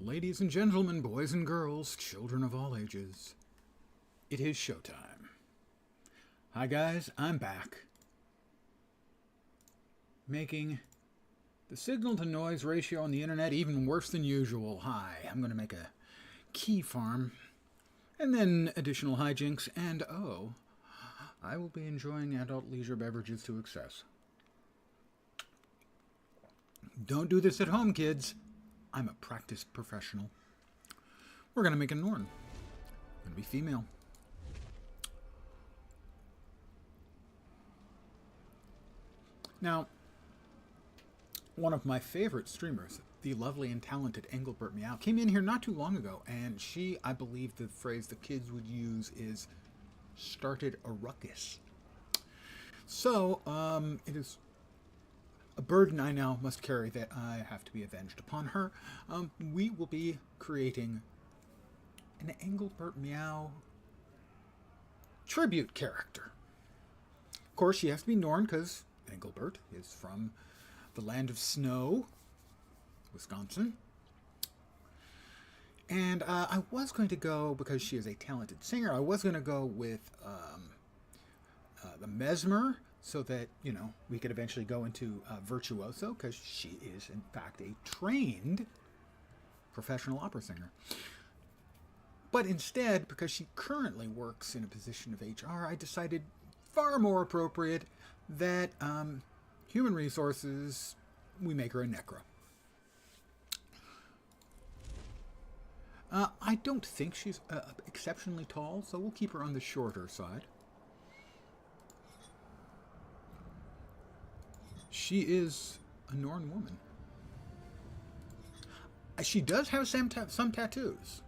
Ladies and gentlemen, boys and girls, children of all ages, it is showtime. Hi guys, I'm back. Making the signal to noise ratio on the internet even worse than usual. Hi, I'm going to make a key farm, and then additional hijinks, and oh, I will be enjoying adult leisure beverages to excess. Don't do this at home, kids. I'm a practiced professional. We're going to make a Norn. Going to be female. Now, one of my favorite streamers, the lovely and talented Engelbert Meow, came in here not too long ago, and she, I believe the phrase the kids would use is, started a ruckus. So, it is a burden I now must carry that I have to be avenged upon her. We will be creating an Engelbert Meow tribute character. Of course, she has to be Norn because Engelbert is from the land of snow, Wisconsin. And I was going to go, because she is a talented singer, I was going to go with the Mesmer, so that, you know, we could eventually go into Virtuoso, because she is, in fact, a trained professional opera singer. But instead, because she currently works in a position of HR, I decided far more appropriate that human resources, we make her a necro. I don't think she's exceptionally tall, so we'll keep her on the shorter side. She is a Norn woman. She does have some tattoos.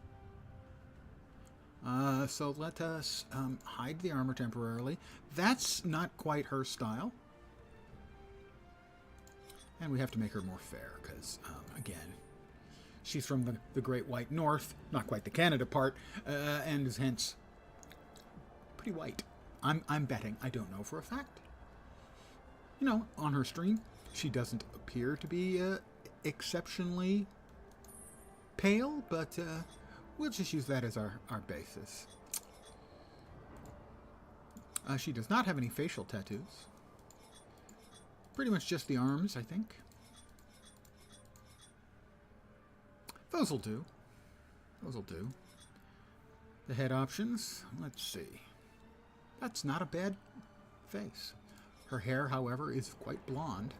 So let us hide the armor temporarily. That's not quite her style. And we have to make her more fair, because, again, she's from the Great White North, not quite the Canada part, and is hence pretty white. I'm betting. I don't know for a fact. You know, on her stream, she doesn't appear to be exceptionally pale, but we'll just use that as our basis. She does not have any facial tattoos. Pretty much just the arms, I think. Those will do. Those will do. The head options, let's see. That's not a bad face. Her hair, however, is quite blonde.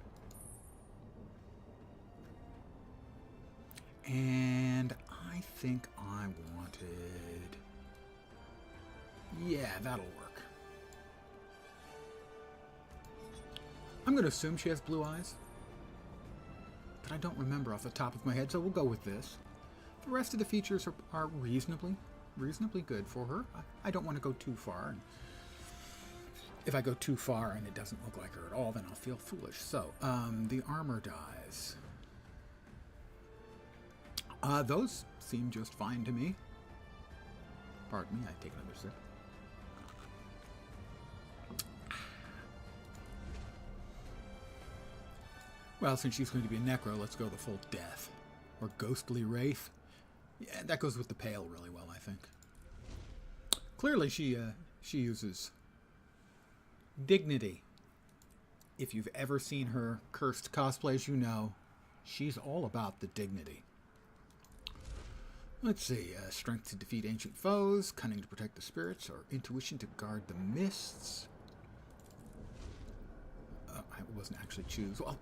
And I think I wanted... yeah, that'll work. I'm going to assume she has blue eyes, but I don't remember off the top of my head, so we'll go with this. The rest of the features are reasonably good for her. I don't want to go too far. And if I go too far and it doesn't look like her at all, then I'll feel foolish. So, the armor dies. Those seem just fine to me. Pardon me, I take another sip. Well, since she's going to be a necro, let's go the full death. Or ghostly wraith. Yeah, that goes with the pale really well, I think. Clearly, she uses dignity. If you've ever seen her cursed cosplays, you know she's all about the dignity. Let's see, strength to defeat ancient foes, cunning to protect the spirits, or intuition to guard the mists. I wasn't actually choose. Well,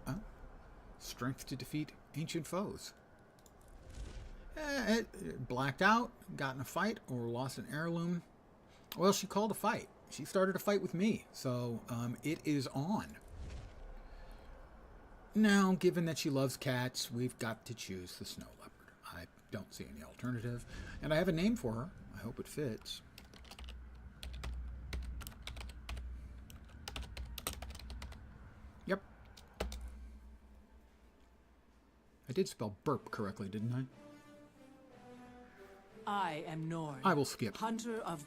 strength to defeat ancient foes. Blacked out, got in a fight, or lost an heirloom. Well, she called a fight. She started a fight with me, so it is on. Now, given that she loves cats, we've got to choose the snow leopard. I don't see any alternative, and I have a name for her. I hope it fits. Yep. I did spell burp correctly, didn't I? I am Norn. I will skip. Hunter of...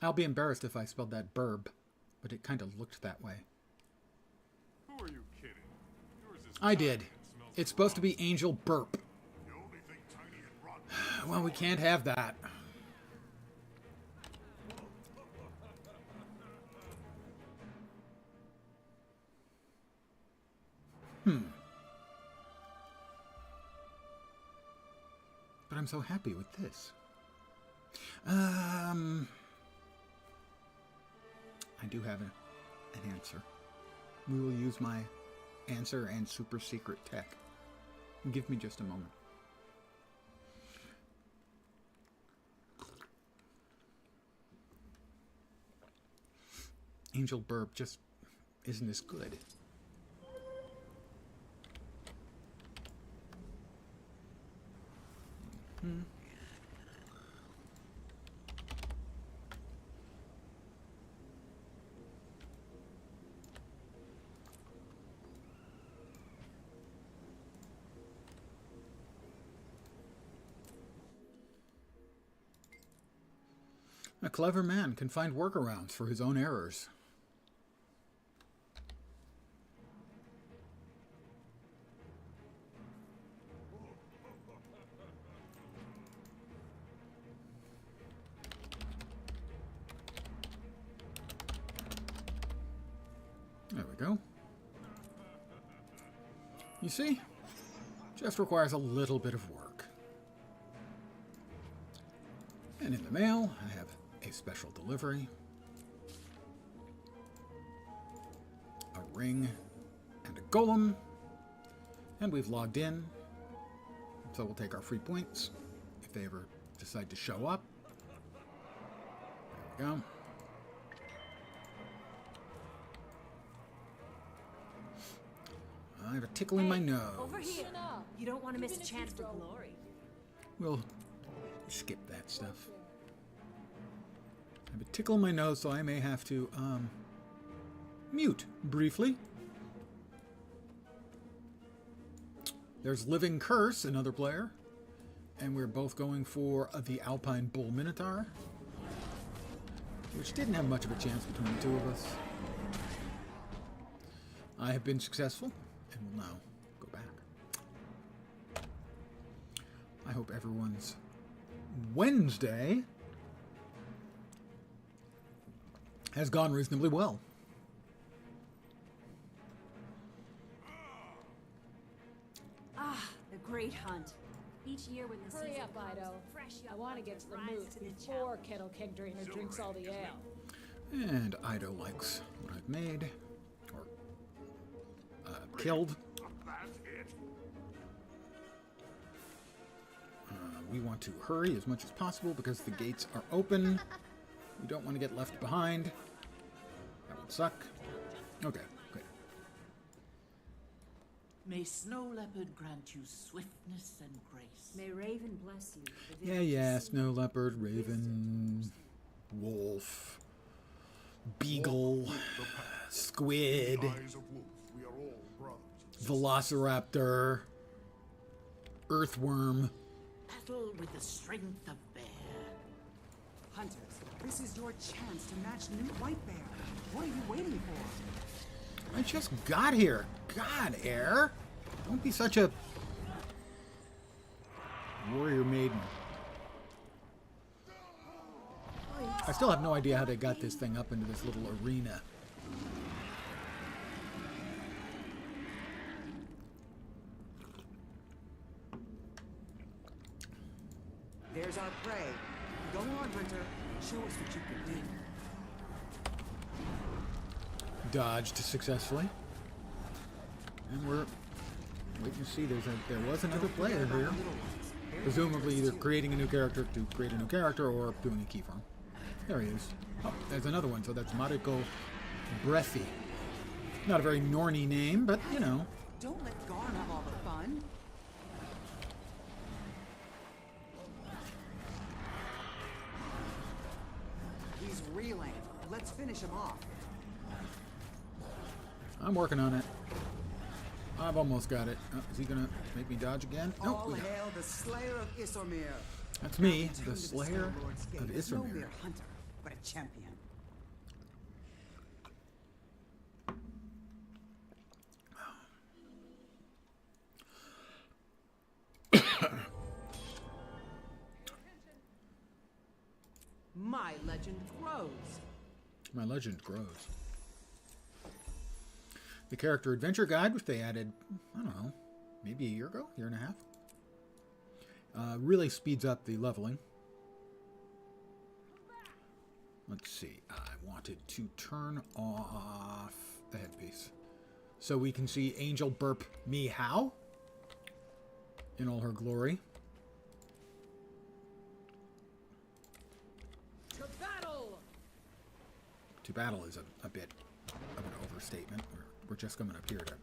I'll be embarrassed if I spelled that burb, but it kind of looked that way. Who are you kidding? Yours is I did. It's supposed to be Angel Burp. The only Well, we can't have that. But I'm so happy with this. I do have an answer. We will use my answer and super secret tech. Give me just a moment. Angel burp just isn't as good. A clever man can find workarounds for his own errors. There we go. You see? Just requires a little bit of work. And in the mail, I have a special delivery. A ring and a golem. And we've logged in. So we'll take our free points if they ever decide to show up. There we go. I have a tickle in my nose. Over here. You don't want to miss a chance for glory. We'll skip that stuff. I have a tickle in my nose, so I may have to mute briefly. There's Living Curse, another player. And we're both going for the Alpine Bull Minotaur, which didn't have much of a chance between the two of us. I have been successful. And we'll now go back. I hope everyone's Wednesday has gone reasonably well. Ah, the great hunt. Each year when the Hurry season up, comes, Ido. fresh I young want to get to the hunters moot rise to the before challenge. Kettle Keg Drainer drinks all the ale. And Ido likes what I've made. Or killed. We want to hurry as much as possible because the gates are open. We don't want to get left behind. That would suck. Okay, good. May Snow Leopard grant you swiftness and grace. May Raven bless you. Yeah, Snow Leopard, Raven, Wolf, Beagle, Squid, Velociraptor, Earthworm. Battle with the strength of bear. Hunters, this is your chance to match new white bear. What are you waiting for? I just got here. God, Air. Don't be such a warrior maiden. I still have no idea how they got this thing up into this little arena. There's our prey. Go on, Hunter. Show us what you can do. Dodged successfully. And we're waiting to see. There was another player here. Presumably either creating a new character to create a new character or doing a keyframe. There he is. Oh, there's another one. So that's Mariko Breathy. Not a very Norny name, but you know. Don't let Garn have all the fun. He's reeling. Let's finish him off. I'm working on it. I've almost got it. Oh, is he gonna make me dodge again? Nope. All hail the Slayer of Issormere. That's me, Not the tuned to Slayer Snow Lord's of gaze. No Issormere. mere hunter, but a champion. my legend grows. My legend grows. The character adventure guide, which they added, I don't know, maybe a year ago, year and a half, really speeds up the leveling. Let's see. I wanted to turn off the headpiece so we can see Angel burp meow in all her glory. To battle! To battle is a bit of an overstatement. We're just coming up here to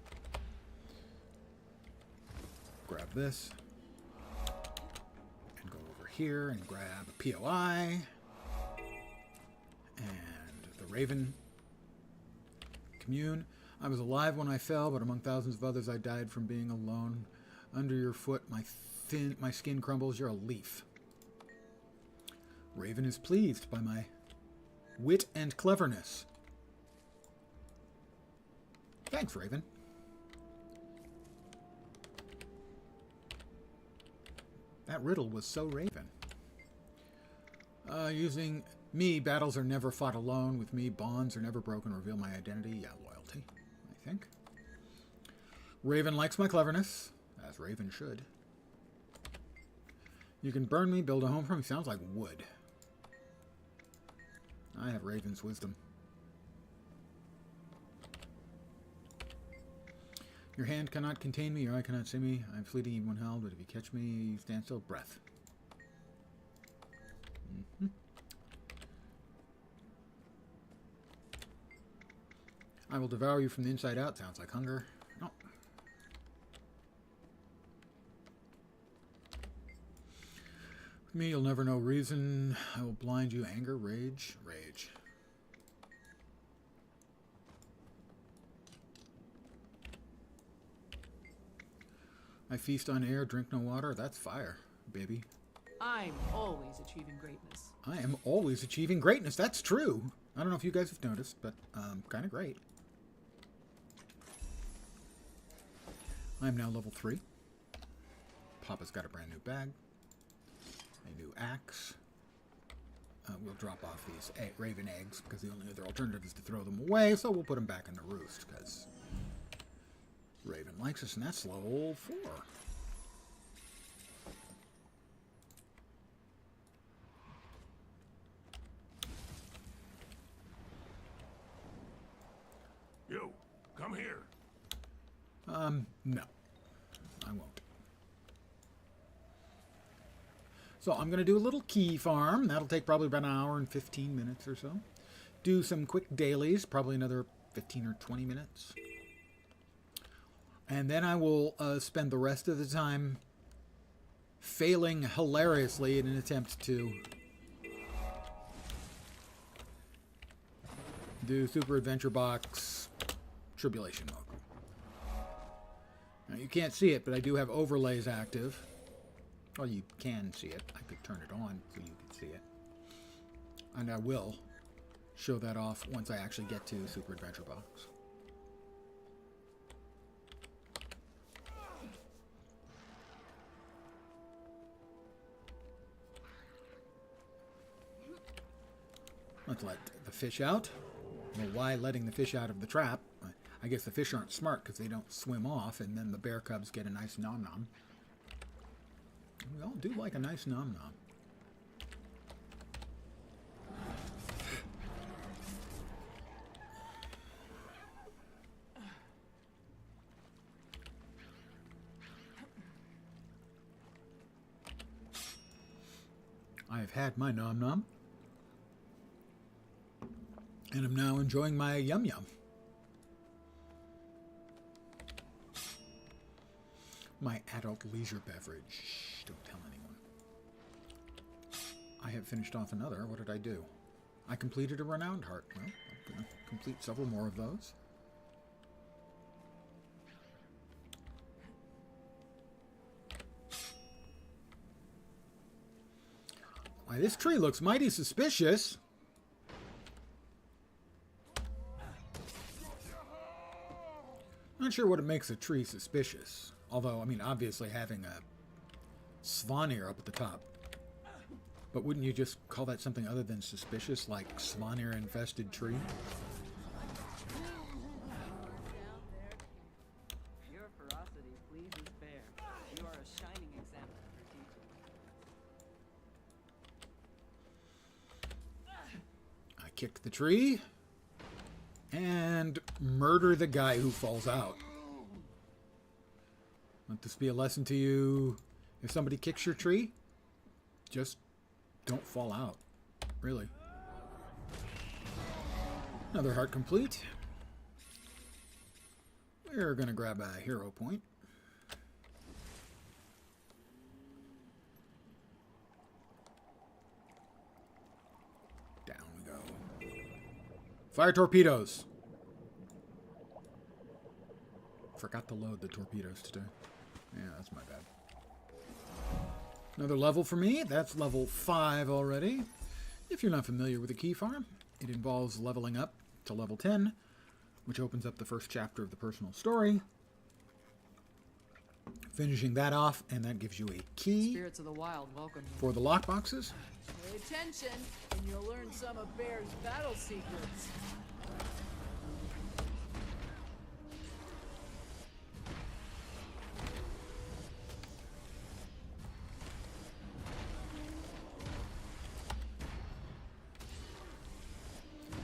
grab this and go over here and grab a POI and the Raven Commune. I was alive when I fell, but among thousands of others I died from being alone. Under your foot, my skin crumbles. You're a leaf. Raven is pleased by my wit and cleverness. Thanks, Raven. That riddle was so Raven. Using me, battles are never fought alone. With me, bonds are never broken. Reveal my identity. Yeah, loyalty, I think. Raven likes my cleverness, as Raven should. You can burn me, build a home for me. Sounds like wood. I have Raven's wisdom. Your hand cannot contain me, your eye cannot see me. I'm fleeting even when held, but if you catch me, you stand still. Breath. I will devour you from the inside out. Sounds like hunger. No. With me, you'll never know reason. I will blind you. Anger, rage, rage. I feast on air, drink no water. That's fire, baby. I'm always achieving greatness. I am always achieving greatness. That's true. I don't know if you guys have noticed, but kind of great. I'm now level 3. Papa's got a brand new bag. A new axe. We'll drop off these raven eggs because the only other alternative is to throw them away, so we'll put them back in the roost because Raven likes us, and that's level 4. You, come here. No. I won't. So I'm going to do a little key farm. That'll take probably about an hour and 15 minutes or so. Do some quick dailies, probably another 15 or 20 minutes. And then I will spend the rest of the time failing hilariously in an attempt to do Super Adventure Box Tribulation mode. Now, you can't see it, but I do have overlays active. Well, you can see it. I could turn it on so you can see it. And I will show that off once I actually get to Super Adventure Box. Let's let the fish out. Well, why letting the fish out of the trap? I guess the fish aren't smart because they don't swim off, and then the bear cubs get a nice nom-nom. We all do like a nice nom-nom. I have had my nom-nom. And I'm now enjoying my yum-yum. My adult leisure beverage. Shh, don't tell anyone. I have finished off another. What did I do? I completed a renowned heart. Well, I'm going to complete several more of those. Why, this tree looks mighty suspicious. Not sure what it makes a tree suspicious. Although, I mean, obviously having a Svanir up at the top But wouldn't you just call that something other than suspicious, like Slanir-infested tree? Your ferocity pleases Bear. You are a shining example for teaching. I kick the tree and murder the guy who falls out. Let this be a lesson to you. If somebody kicks your tree, just don't fall out. Really. Another heart complete. We're going to grab a hero point. Down we go. Fire torpedoes. Forgot to load the torpedoes today. Yeah, that's my bad. Another level for me. That's level 5 already. If you're not familiar with the key farm, it involves leveling up to level 10, which opens up the first chapter of the personal story. Finishing that off, and that gives you a key Spirits of the wild, welcome. for the lockboxes. Pay attention, and you'll learn some of Bear's battle secrets.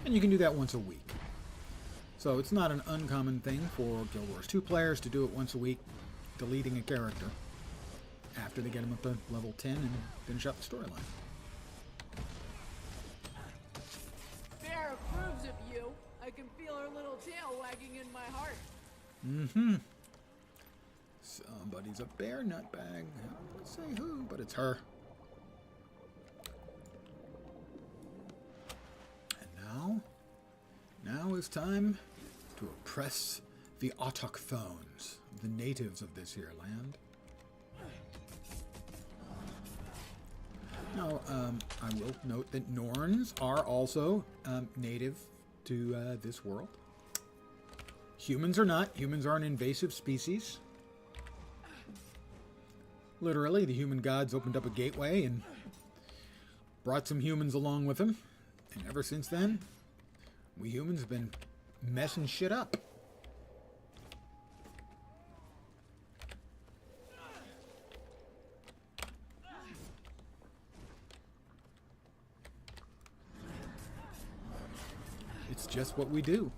And you can do that once a week. So it's not an uncommon thing for Guild Wars 2 players to do it once a week, deleting a character after they get them up to level 10 and finish up the storyline. Bear approves of you. I can feel her little tail wagging in my heart. Mm-hmm. Somebody's a bear nutbag. I won't say who, but it's her. Now is time to oppress the autochthones, the natives of this here land. Now, I will note that Norns are also native to this world. Humans are not. Humans are an invasive species. Literally, the human gods opened up a gateway and brought some humans along with them. And ever since then, we humans have been messing shit up. It's just what we do.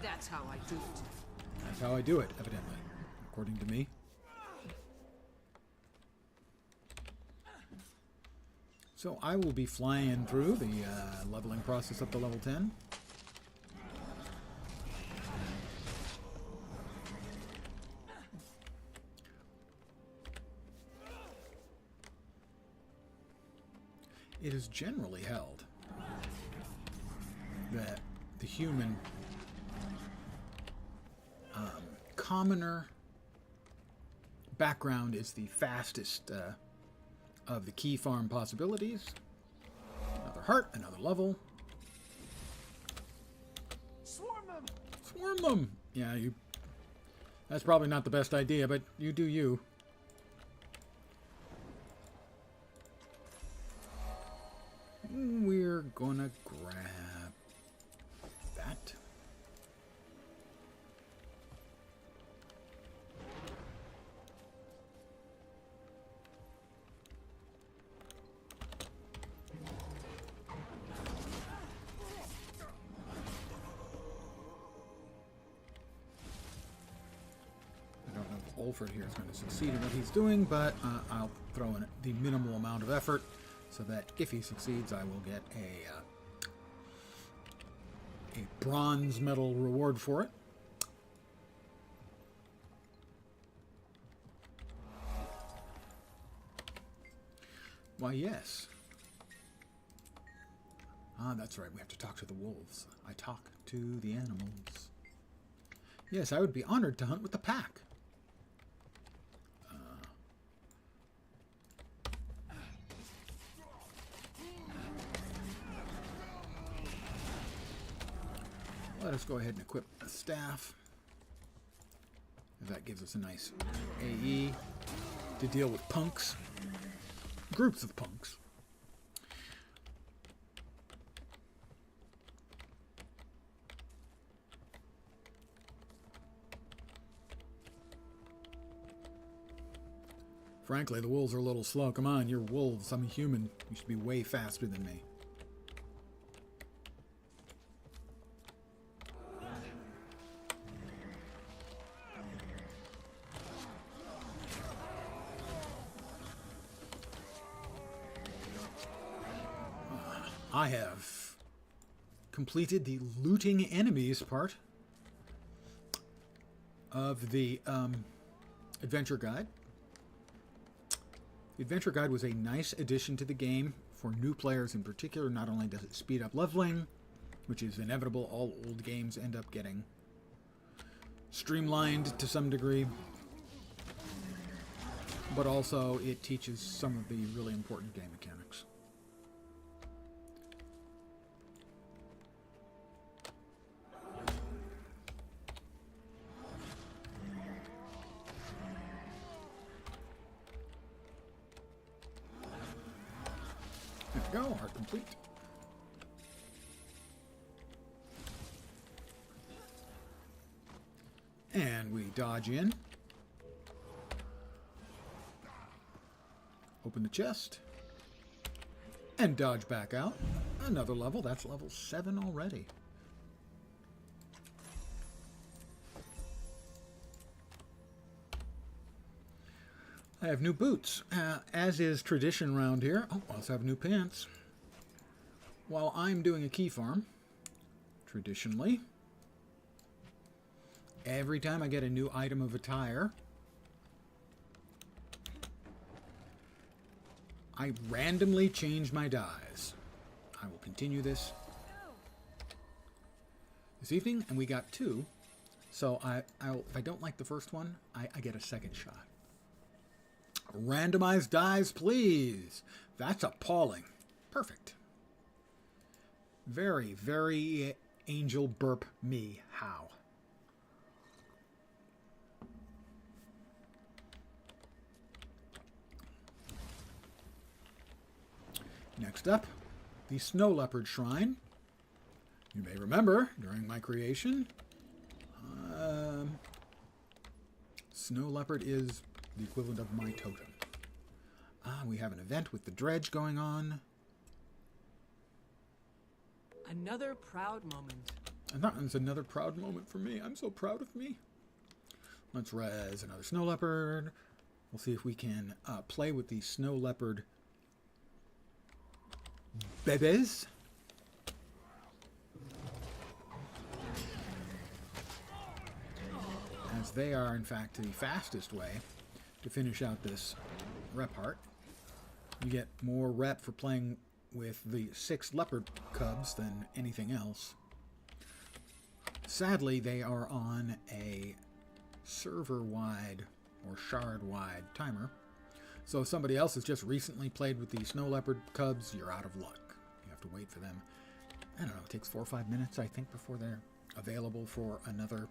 That's how I do it. That's how I do it, evidently, according to me. So I will be flying through the leveling process up to level 10. It is generally held that the human commoner background is the fastest of the key farm possibilities. Another heart, another level. Swarm them! Swarm them! Yeah, that's probably not the best idea, but you do you. We're gonna grab that. Olford here is going to succeed in what he's doing, but I'll throw in the minimal amount of effort so that if he succeeds, I will get a bronze medal reward for it. Why, yes. Ah, that's right. We have to talk to the wolves. I talk to the animals. Yes, I would be honored to hunt with the pack. Let us go ahead and equip the staff. That gives us a nice AE to deal with punks. Groups of punks. Frankly, the wolves are a little slow. Come on, you're wolves. I'm a human. You should be way faster than me. I have completed the looting enemies part of the adventure guide. The adventure guide was a nice addition to the game for new players in particular. Not only does it speed up leveling, which is inevitable, all old games end up getting streamlined to some degree, but also it teaches some of the really important game mechanics. There we go, art complete. And we dodge in. Open the chest. And dodge back out. Another level. That's level 7 already. I have new boots, as is tradition around here. Oh, I also have new pants. While I'm doing a key farm, traditionally, every time I get a new item of attire, I randomly change my dyes. I will continue this evening, and we got 2. So if I don't like the first one, I get a second shot. Randomized dyes, please. That's appalling. Perfect. Very, very angel burp me. How? Next up, the Snow Leopard Shrine. You may remember, during my creation, Snow Leopard is the equivalent of my totem. We have an event with the dredge going on. Another proud moment. And that one's another proud moment for me. I'm so proud of me. Let's res another Snow Leopard. We'll see if we can play with the Snow Leopard bebes. As they are, in fact, the fastest way to finish out this rep heart. You get more rep for playing with the 6 leopard cubs than anything else. Sadly, they are on a server-wide or shard-wide timer. So if somebody else has just recently played with the snow leopard cubs, you're out of luck. You have to wait for them. I don't know, it takes 4 or 5 minutes, I think, before they're available for another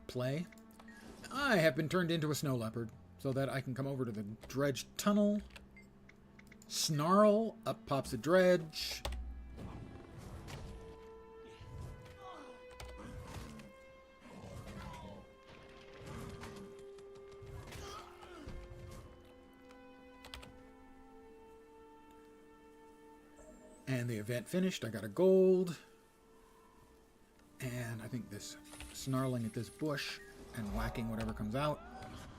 play. I have been turned into a snow leopard so that I can come over to the dredge tunnel, snarl, up pops a dredge. And the event finished. I got a gold. And I think this snarling at this bush and whacking whatever comes out.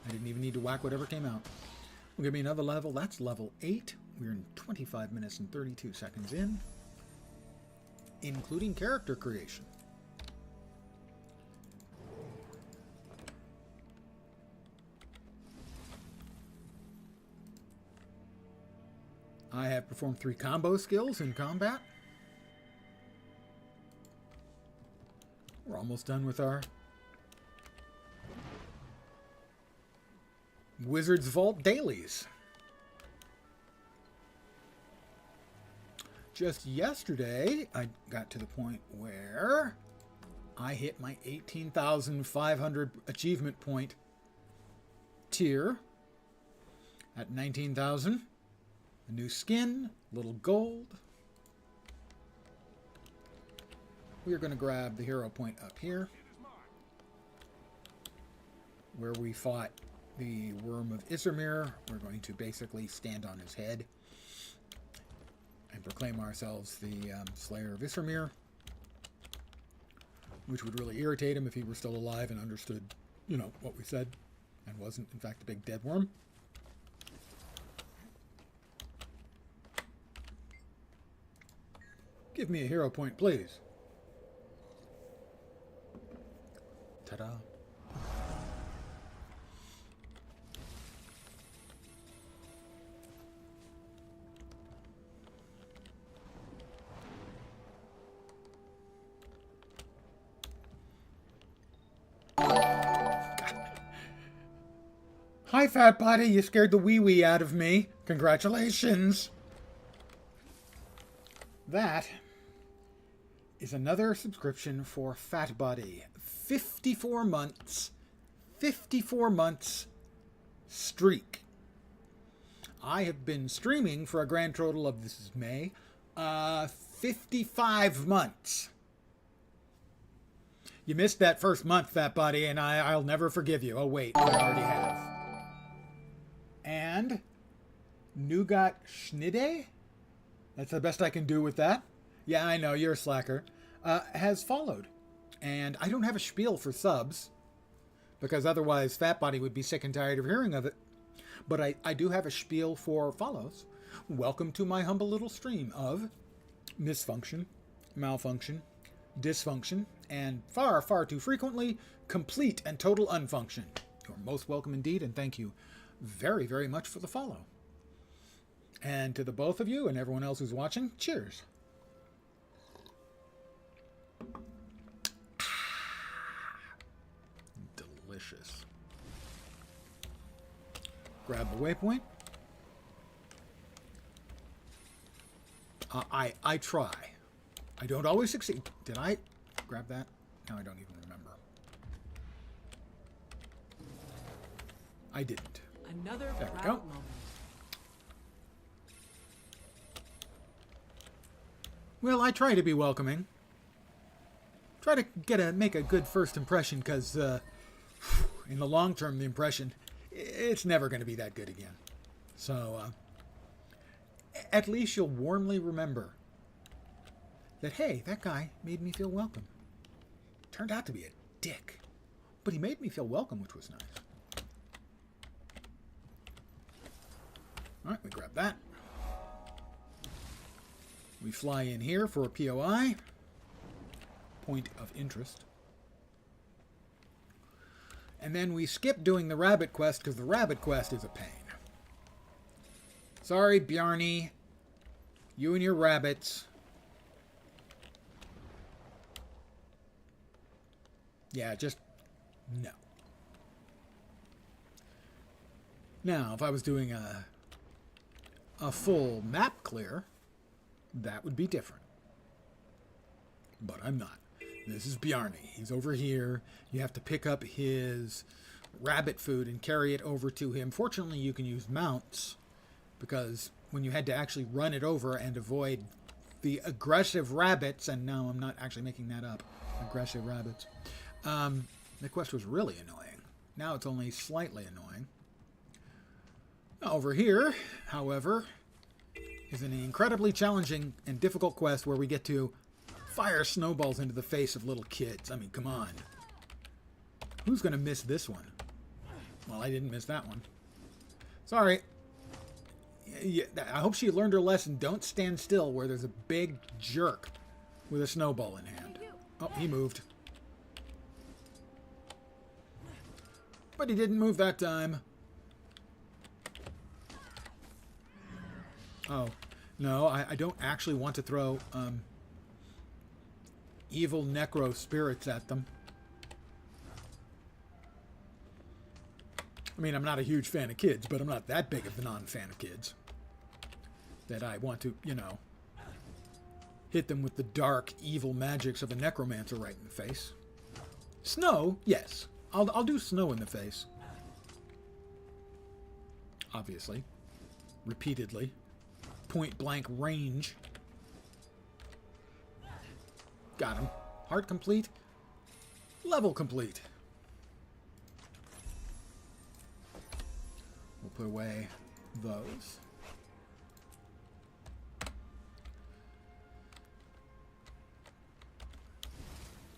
I didn't even need to whack whatever came out. Will give me another level. That's level 8. We're in 25 minutes and 32 seconds in, including character creation. I have performed 3 combo skills in combat. We're almost done with our Wizard's Vault dailies. Just yesterday, I got to the point where I hit my 18,500 achievement point tier at 19,000. A new skin, little gold. We're going to grab the hero point up here, where we fought the Worm of Issermir. We're going to basically stand on his head and proclaim ourselves the Slayer of Issermir, which would really irritate him if he were still alive and understood, you know, what we said and wasn't, in fact, a big dead worm. Give me a hero point, please. Ta-da. Hi, fat body. You scared the wee-wee out of me. Congratulations. That is another subscription for Fat Body. 54 months. 54 months streak. I have been streaming for a grand total of, this is May, 55 months. You missed that first month, Fat Body, and I'll never forgive you. Oh, wait, I already have. And Nougat Schnide? That's the best I can do with that. Yeah, I know, you're a slacker. Has followed. And I don't have a spiel for subs, because otherwise Fat Body would be sick and tired of hearing of it. But I do have a spiel for follows. Welcome to my humble little stream of misfunction, malfunction, dysfunction, and far, far too frequently, complete and total unfunction. You're most welcome indeed, and thank you very, very much for the follow. And to the both of you and everyone else who's watching, cheers. Delicious. Grab the waypoint. I try. I don't always succeed. Did I grab that? No, I don't even remember. I didn't. Another There we proud go. moment. Well, I try to be welcoming. Try to make a good first impression, because in the long term, the impression, it's never going to be that good again. So, at least you'll warmly remember that, hey, that guy made me feel welcome. Turned out to be a dick, but he made me feel welcome, which was nice. All right, we grab that. We fly in here for a POI, point of interest. And then we skip doing the rabbit quest, because the rabbit quest is a pain. Sorry, Bjarni. You and your rabbits. Yeah, just no. Now, if I was doing a full map clear, that would be different. But I'm not. This is Bjarni. He's over here. You have to pick up his rabbit food and carry it over to him. Fortunately, you can use mounts, because when you had to actually run it over and avoid the aggressive rabbits, and no, I'm not actually making that up, aggressive rabbits, the quest was really annoying. Now it's only slightly annoying. Over here, however, is an incredibly challenging and difficult quest where we get to fire snowballs into the face of little kids. I mean, come on. Who's going to miss this one? Well, I didn't miss that one. Sorry. Yeah, I hope she learned her lesson. Don't stand still where there's a big jerk with a snowball in hand. Oh, he moved. But he didn't move that time. Oh, no, I don't actually want to throw evil necro spirits at them. I mean, I'm not a huge fan of kids, but I'm not that big of a non-fan of kids that I want to, you know, hit them with the dark, evil magics of a necromancer right in the face. Snow, yes. I'll do snow in the face. Obviously. Repeatedly. Point blank range. Got him. Heart complete. Level complete. We'll put away those.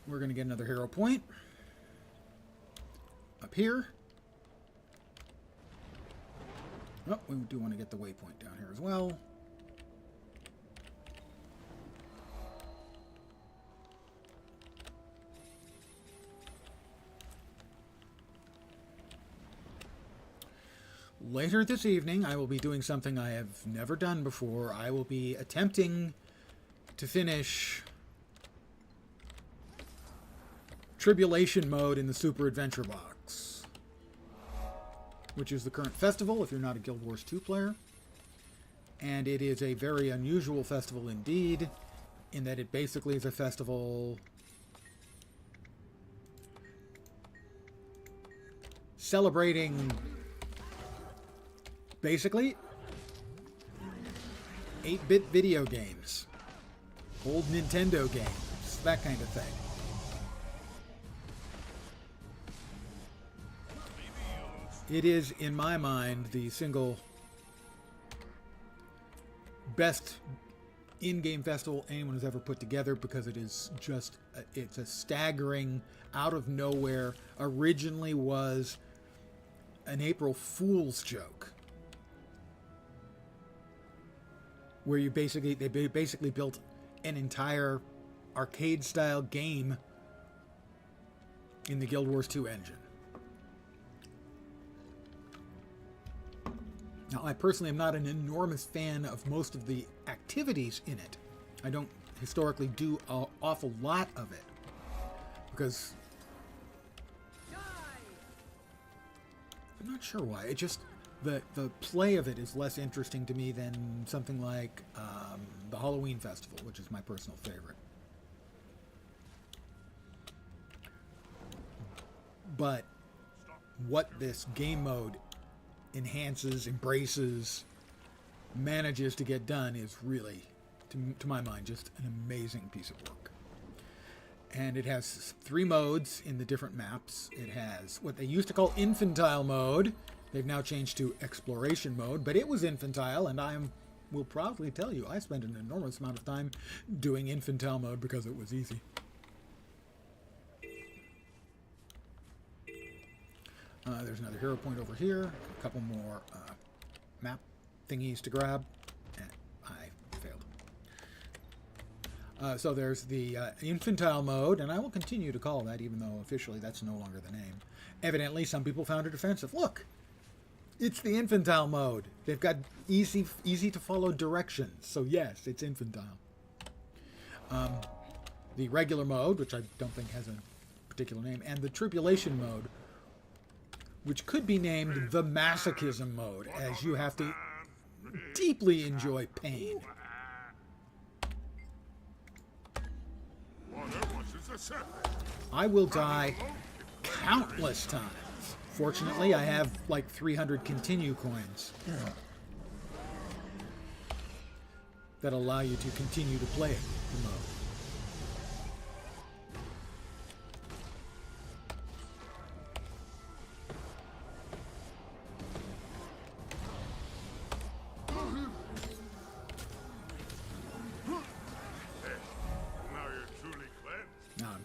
We're going to get another hero point. Up here. Oh, we do want to get the waypoint down here as well. Later this evening, I will be doing something I have never done before. I will be attempting to finish Tribulation mode in the Super Adventure box, which is the current festival if you're not a Guild Wars 2 player. And it is a very unusual festival indeed, in that it basically is a festival celebrating basically 8-bit video games, old Nintendo games, that kind of thing. It is, in my mind, the single best in-game festival anyone has ever put together, because it is just, it's a staggering, out of nowhere, originally was an April Fool's joke, where they basically built an entire arcade-style game in the Guild Wars 2 engine. Now, I personally am not an enormous fan of most of the activities in it. I don't historically do an awful lot of it, because I'm not sure why. It just, the play of it is less interesting to me than something like the Halloween Festival, which is my personal favorite. But what this game mode enhances, embraces, manages to get done is really, to my mind, just an amazing piece of work. And it has 3 modes in the different maps. It has what they used to call infantile mode. They've now changed to exploration mode, but it was infantile, and I will proudly tell you I spent an enormous amount of time doing infantile mode because it was easy. There's another hero point over here. A couple more map thingies to grab. And I failed. So there's the infantile mode, and I will continue to call that, even though officially that's no longer the name. Evidently, some people found it offensive. Look! It's the infantile mode. They've got easy to follow directions. So yes, it's infantile. The regular mode, which I don't think has a particular name, and the tribulation mode, which could be named the masochism mode, as you have to deeply enjoy pain. I will die countless times. Fortunately, I have like 300 continue coins that allow you to continue to play the mode.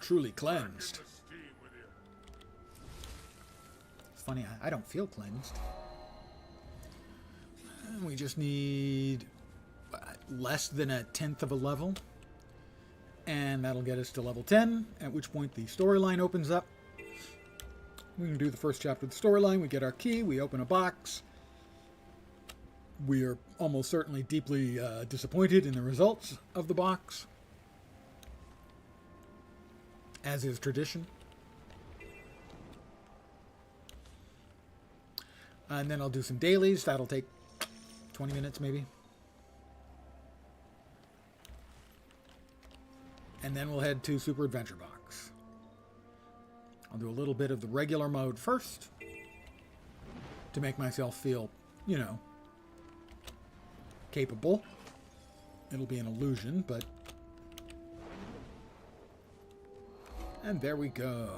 Truly cleansed. It's funny, I don't feel cleansed. We just need less than 1/10 of a level, and that'll get us to level 10, at which point the storyline opens up. We can do the first chapter of the storyline, we get our key, we open a box. We are almost certainly deeply disappointed in the results of the box, as is tradition. And then I'll do some dailies. That'll take 20 minutes maybe. And then we'll head to Super Adventure Box. I'll do a little bit of the regular mode first to make myself feel, you know, capable. It'll be an illusion, but... And there we go.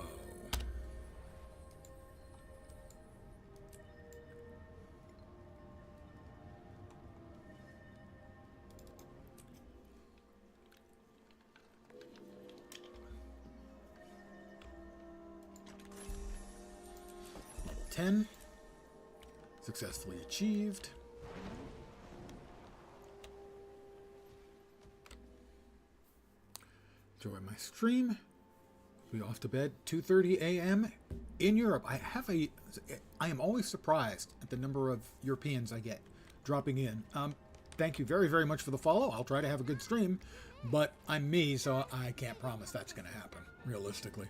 Level 10. Successfully achieved. Enjoy my stream. Be off to bed 2:30 a.m. in Europe. I am always surprised at the number of Europeans I get dropping in. Thank you very, very much for the follow. I'll try to have a good stream, but I'm me, so I can't promise that's going to happen, realistically.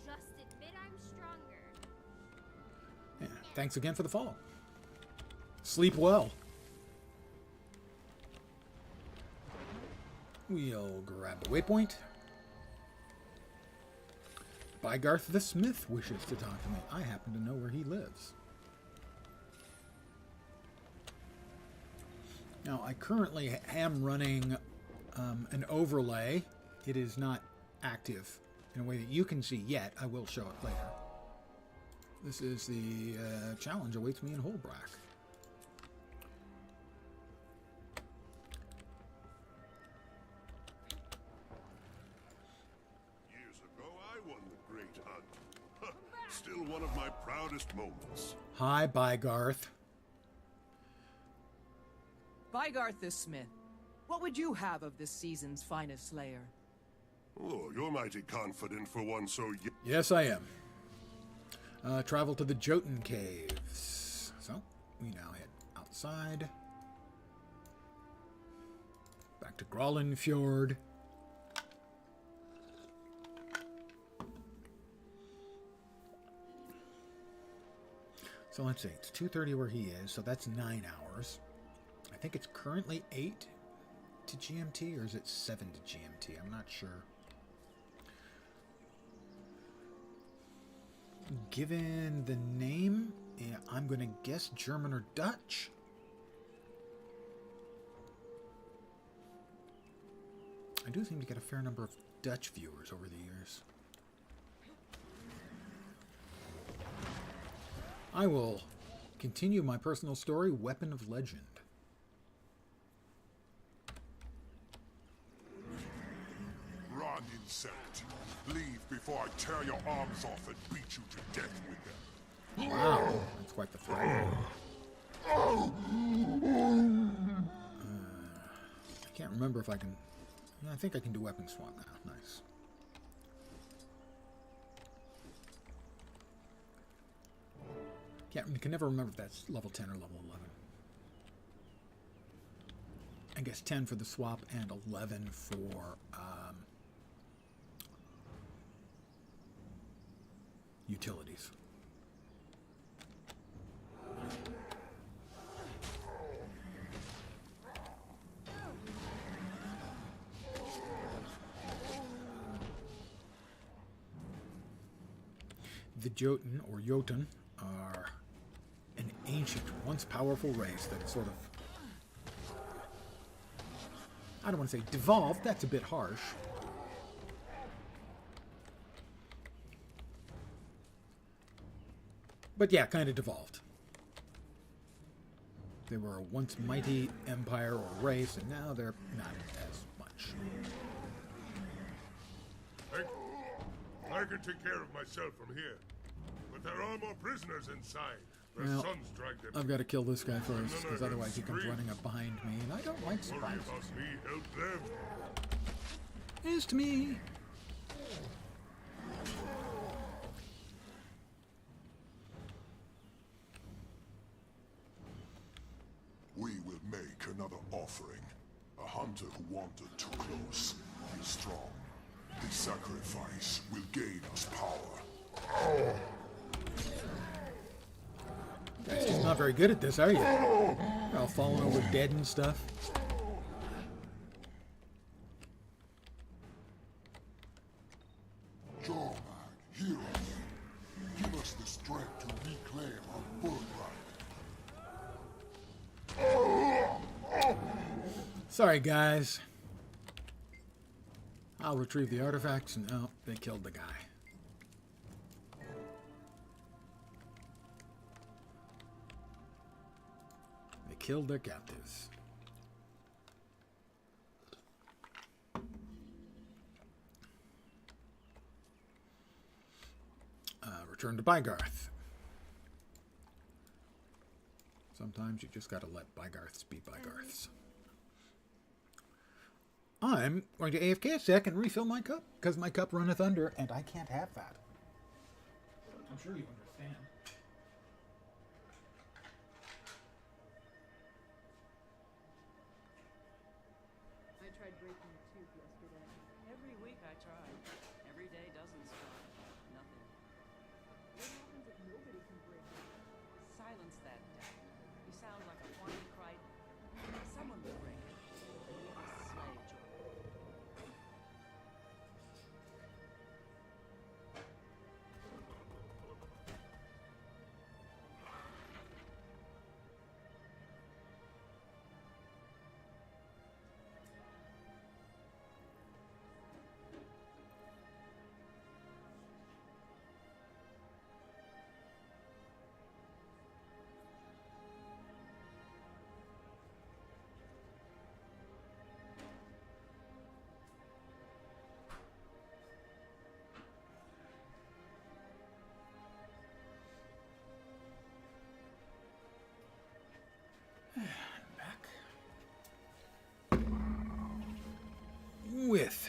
Just admit I'm stronger. Yeah, thanks again for the follow. Sleep well. We'll grab the waypoint. Bygarth the Smith wishes to talk to me. I happen to know where he lives. Now, I currently am running an overlay. It is not active in a way that you can see yet. I will show it later. This is the challenge awaits me in Holbrack. Still one of my proudest moments. Hi, Bygarth. Bygarth the Smith, what would you have of this season's finest slayer? Oh, you're mighty confident for one so young. Yes, I am. Travel to the Jotun Caves. So, we now head outside. Back to Grolin Fjord. So let's see, it's 2:30 where he is, so that's 9 hours. I think it's currently 8 to GMT, or is it 7 to GMT? I'm not sure. Given the name, yeah, I'm going to guess German or Dutch. I do seem to get a fair number of Dutch viewers over the years. I will continue my personal story, Weapon of Legend. Run, insect. Leave before I tear your arms off and beat you to death with them. Wow, that's quite the threat. I can't remember if I can... Yeah, I think I can do weapon swap now. Nice. Can never remember if that's level 10 or level 11. I guess 10 for the swap and 11 for utilities. The Jotun, or Jotun, are an ancient, once powerful race that sort of, I don't want to say devolved, that's a bit harsh. But yeah, kind of devolved. They were a once mighty empire or race, and now they're not as much. I can take care of myself from here. But there are more prisoners inside. Their Well, sons dragged them. I've got to kill this guy first, because No, otherwise he comes scream. running up behind me, and I don't like Worry surprises. about me, help them. It's to me. We will make another offering. A hunter who wandered too close is strong. His sacrifice will gain us power. Guys, just not very good at this, are you? You're all falling over dead and stuff. Sorry, guys. I'll retrieve the artifacts. No, they killed the guy. They killed their captives. Return to Bygarth. Sometimes you just gotta let Bygarths be Bygarths. I'm going to AFK a sec and refill my cup, because my cup runneth under, and I can't have that. I'm sure you understand. I tried breaking the tube yesterday. Every week I try. Every day doesn't stop. Nothing. What happens if nobody can break it? Silence that doubt. You sound like a whiny cried. Someone will break it. And leave a slave job. With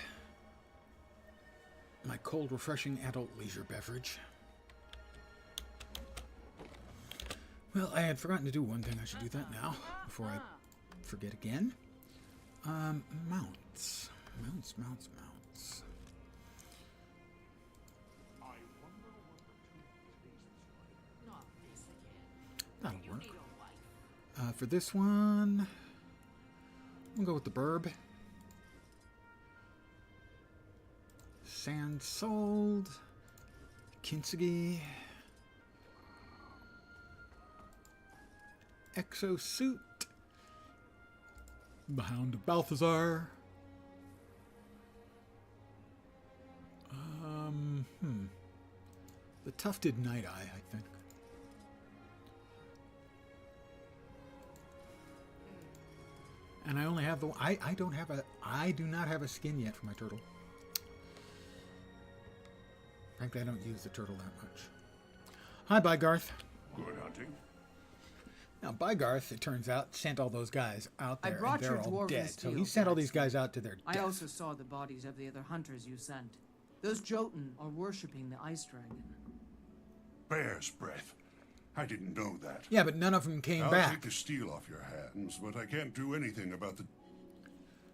my cold, refreshing adult leisure beverage. Well, I had forgotten to do one thing. I should do that now before I forget again. Mounts. Mounts. Not this again. That'll You work. need a wife. For this one, we'll go with the Burb. Sand sold. Kintsugi. Exosuit. The Hound of Balthazar. The Tufted Night Eye, I think. And I only have the I do not have a skin yet for my turtle. Frankly, I don't use the turtle that much. Hi, Bygarth. Good hunting. Now, Bygarth, it turns out, sent all those guys out I there, brought and they're your all dwarven dead. So steel, he sent all these blacksmith. guys out to their death. I also saw the bodies of the other hunters you sent. Those Jotun are worshipping the ice dragon. Bear's breath. I didn't know that. Yeah, but none of them came I'll back. take the steel off your hands, but I can't do anything about the...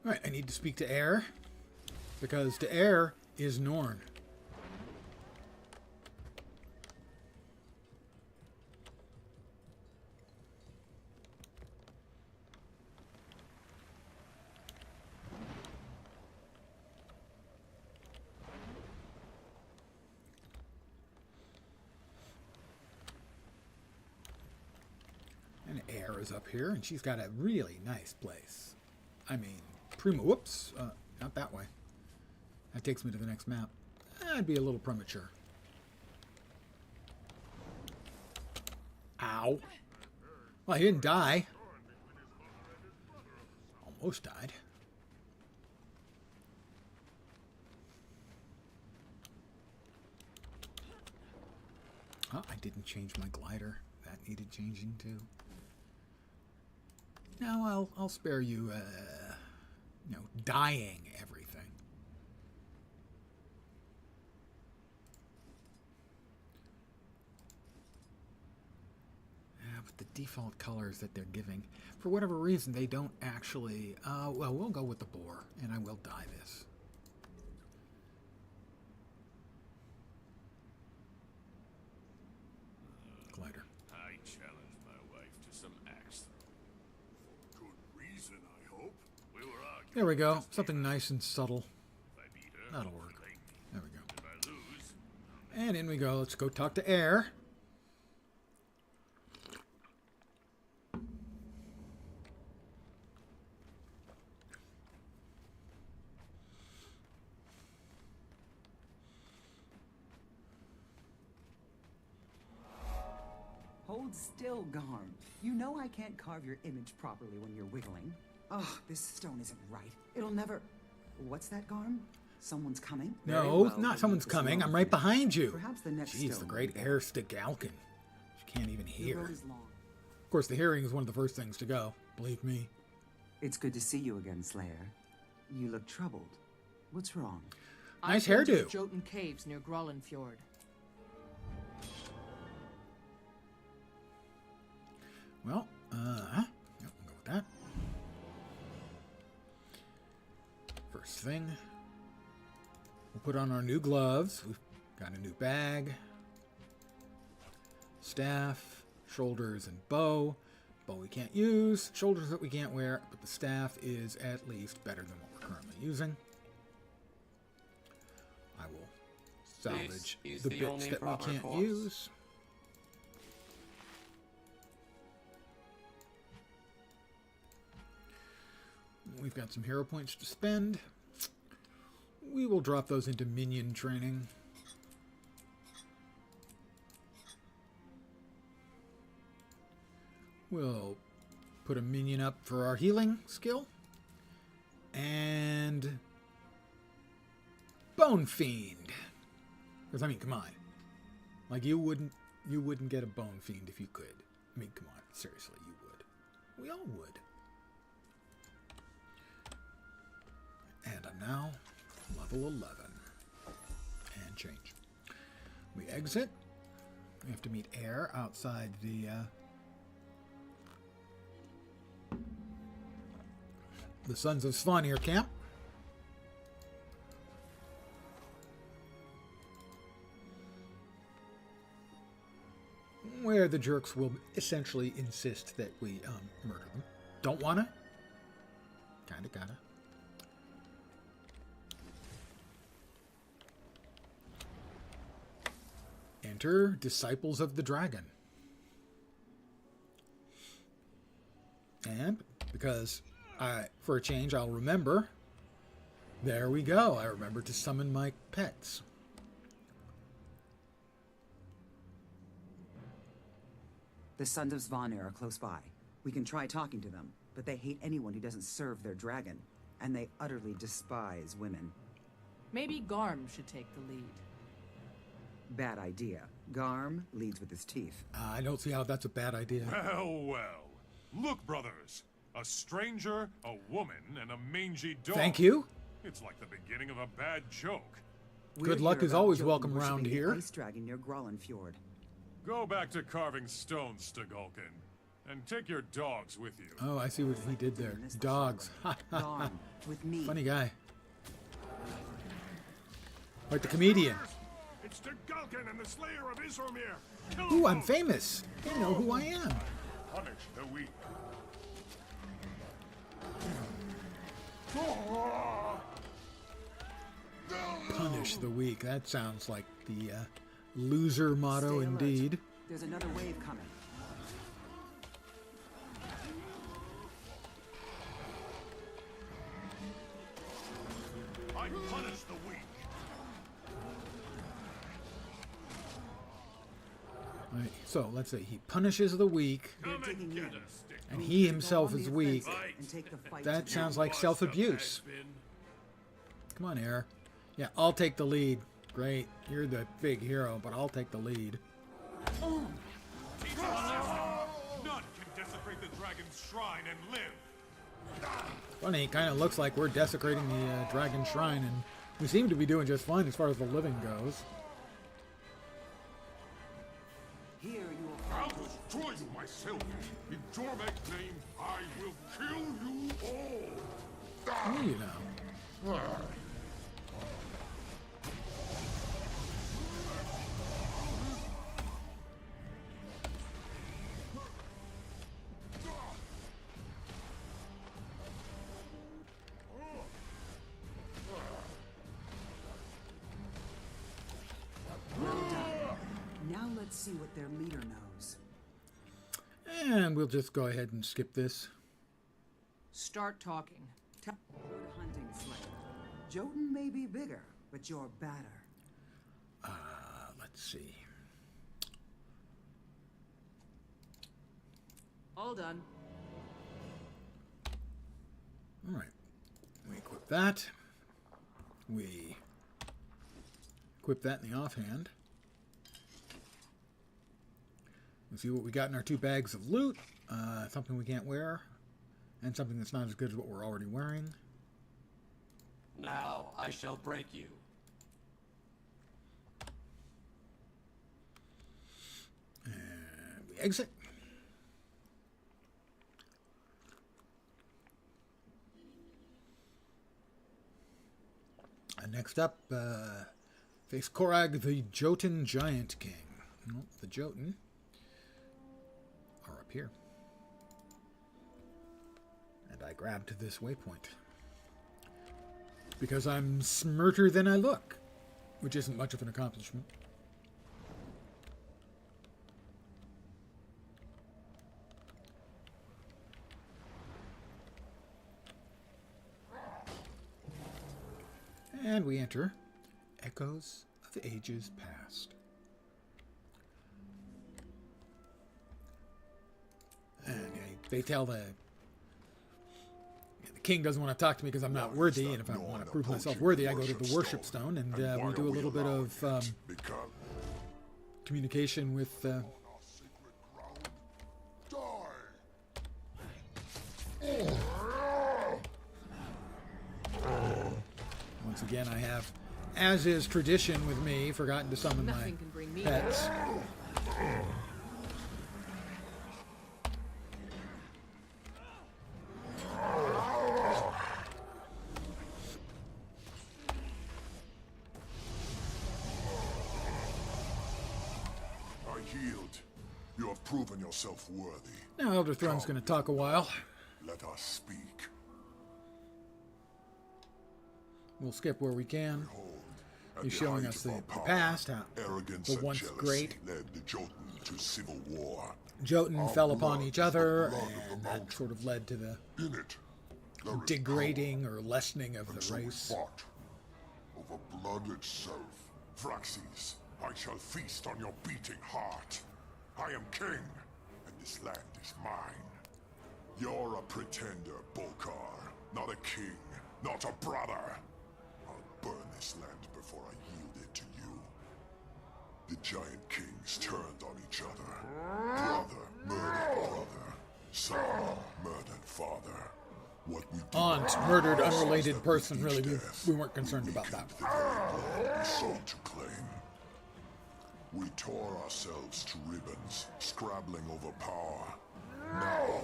All right, I need to speak to Air, because to Air is Norn. And Air is up here, and she's got a really nice place. I mean, whoops, not that way. That takes me to the next map. I'd be a little premature. Ow. Well, he didn't die. Almost died. Oh, I didn't change my glider. That needed changing too. Now I'll spare you, dying everything. Yeah, but the default colors that they're giving, for whatever reason, they don't actually. Well, we'll go with the boar, and I will dye this. Glider. I challenge my wife to some axe throw. Good reason, I hope. We were arguing. There we go. Something nice and subtle. If I beat her, That'll work. she'll hate me. There we go. If I lose, And in we go. Let's go talk to Air. Hold still, Garm. You know I can't carve your image properly when you're wiggling. Ugh, this stone isn't right. It'll never... What's that, Garm? Someone's coming? Very No, well, not we'll someone's leave this coming. alone I'm for right now. behind you. Perhaps the next Jeez, the stone great will be better. air stickalkin. She can't even The hear. road is long. Of course, the hearing is one of the first things to go. Believe me. It's good to see you again, Slayer. You look troubled. What's wrong? Nice I went to hairdo. the Jotun Caves near Grollenfjord. Well, yeah, we'll go with that. First thing, we'll put on our new gloves. We've got a new bag, staff, shoulders, and bow. Bow we can't use, shoulders that we can't wear, but the staff is at least better than what we're currently using. I will salvage the bits that we can't use. We've got some hero points to spend. We will drop those into minion training. We'll put a minion up for our healing skill. And Bone Fiend. Because I mean, come on. Like you wouldn't get a Bone Fiend if you could. I mean, come on, seriously, you would. We all would. And I'm now level 11. And change. We exit. We have to meet Air outside the Sons of Svanir camp. Where the jerks will essentially insist that we murder them. Don't wanna? Kinda gotta. Enter Disciples of the Dragon. And because for a change, I'll remember. There we go. I remember to summon my pets. The Sons of Svanir are close by. We can try talking to them, but they hate anyone who doesn't serve their dragon, and they utterly despise women. Maybe Garm should take the lead. Bad idea. Garm leads with his teeth. I don't see how that's a bad idea. Well. Look, brothers. A stranger, a woman, and a mangy dog. Thank you. It's like the beginning of a bad joke. Good luck We're is here about always Jotun welcome worshipping around the here. Ice dragon near Grollenfjord. Go back to carving stones, Stagulkin, and take your dogs with you. Oh, I see what he did there. Missed the Dogs. Garm, with me. Funny guy. Like the comedian. It's Stagulkin and the Slayer of Isramir. Kill Ooh, them I'm both. famous. They know who I am. Punish the weak. Punish the weak. That sounds like the loser motto Stay alert. indeed. There's another wave coming. I punish the weak. Right, so let's say he punishes the weak, Come and digging get in. us, Stick. and he Go himself on is the weak. offensive and take the fight That to sounds them. like self-abuse. Come on, Air. Yeah, I'll take the lead. Great, you're the big hero, but I'll take the lead. None can desecrate the dragon's shrine and live. Funny, it kind of looks like we're desecrating the dragon shrine, and we seem to be doing just fine as far as the living goes. Here you will I'll find destroy you myself. In Jormek's name, I will kill you all. Well, you know. Now let's see what their leader knows. And we'll just go ahead and skip this. Start talking. Good hunting, Slayer. Jotun may be bigger, but you're badder. Let's see. All done. All right. We equip that. We equip that in the offhand. Let's see what we got in our 2 bags of loot. Something we can't wear, and something that's not as good as what we're already wearing. Now I shall break you. And we exit. And next up, face Korag, the Jotun Giant King. Well, the Jotun are up here. And I grabbed this waypoint. Because I'm smarter than I look, which isn't much of an accomplishment. And we enter Echoes of Ages Past. And they tell the king doesn't want to talk to me because I'm not worthy, and if I want to prove myself worthy, I go to the worship stone, and we do a little bit of communication with... Once again, I have, as is tradition with me, forgotten to summon Nothing my can bring me pets. You have proven yourself worthy. Now Elder Throne's going to talk a while. Let us speak. We'll skip where we can. Behold, He's showing us the past, how arrogance the and once jealousy great led the Jotun to civil war. Jotun Our fell upon blood each is the other, blood of the and mountain. that sort of led to the In it, there is degrading or lessening of power. And the so we race. fought over blood itself. Thraxes, I shall feast on your beating heart. I am king, and this land is mine. You're a pretender, Bolkar, not a king, not a brother. I'll burn this land before I yield it to you. The giant kings turned on each other. Brother murdered brother. Son murdered father. What we did Aunt, not murdered, realize unrelated was that person, with each really, death, we weren't concerned about that. weakened the very blood we sought to claim. We tore ourselves to ribbons, scrabbling over power. Now,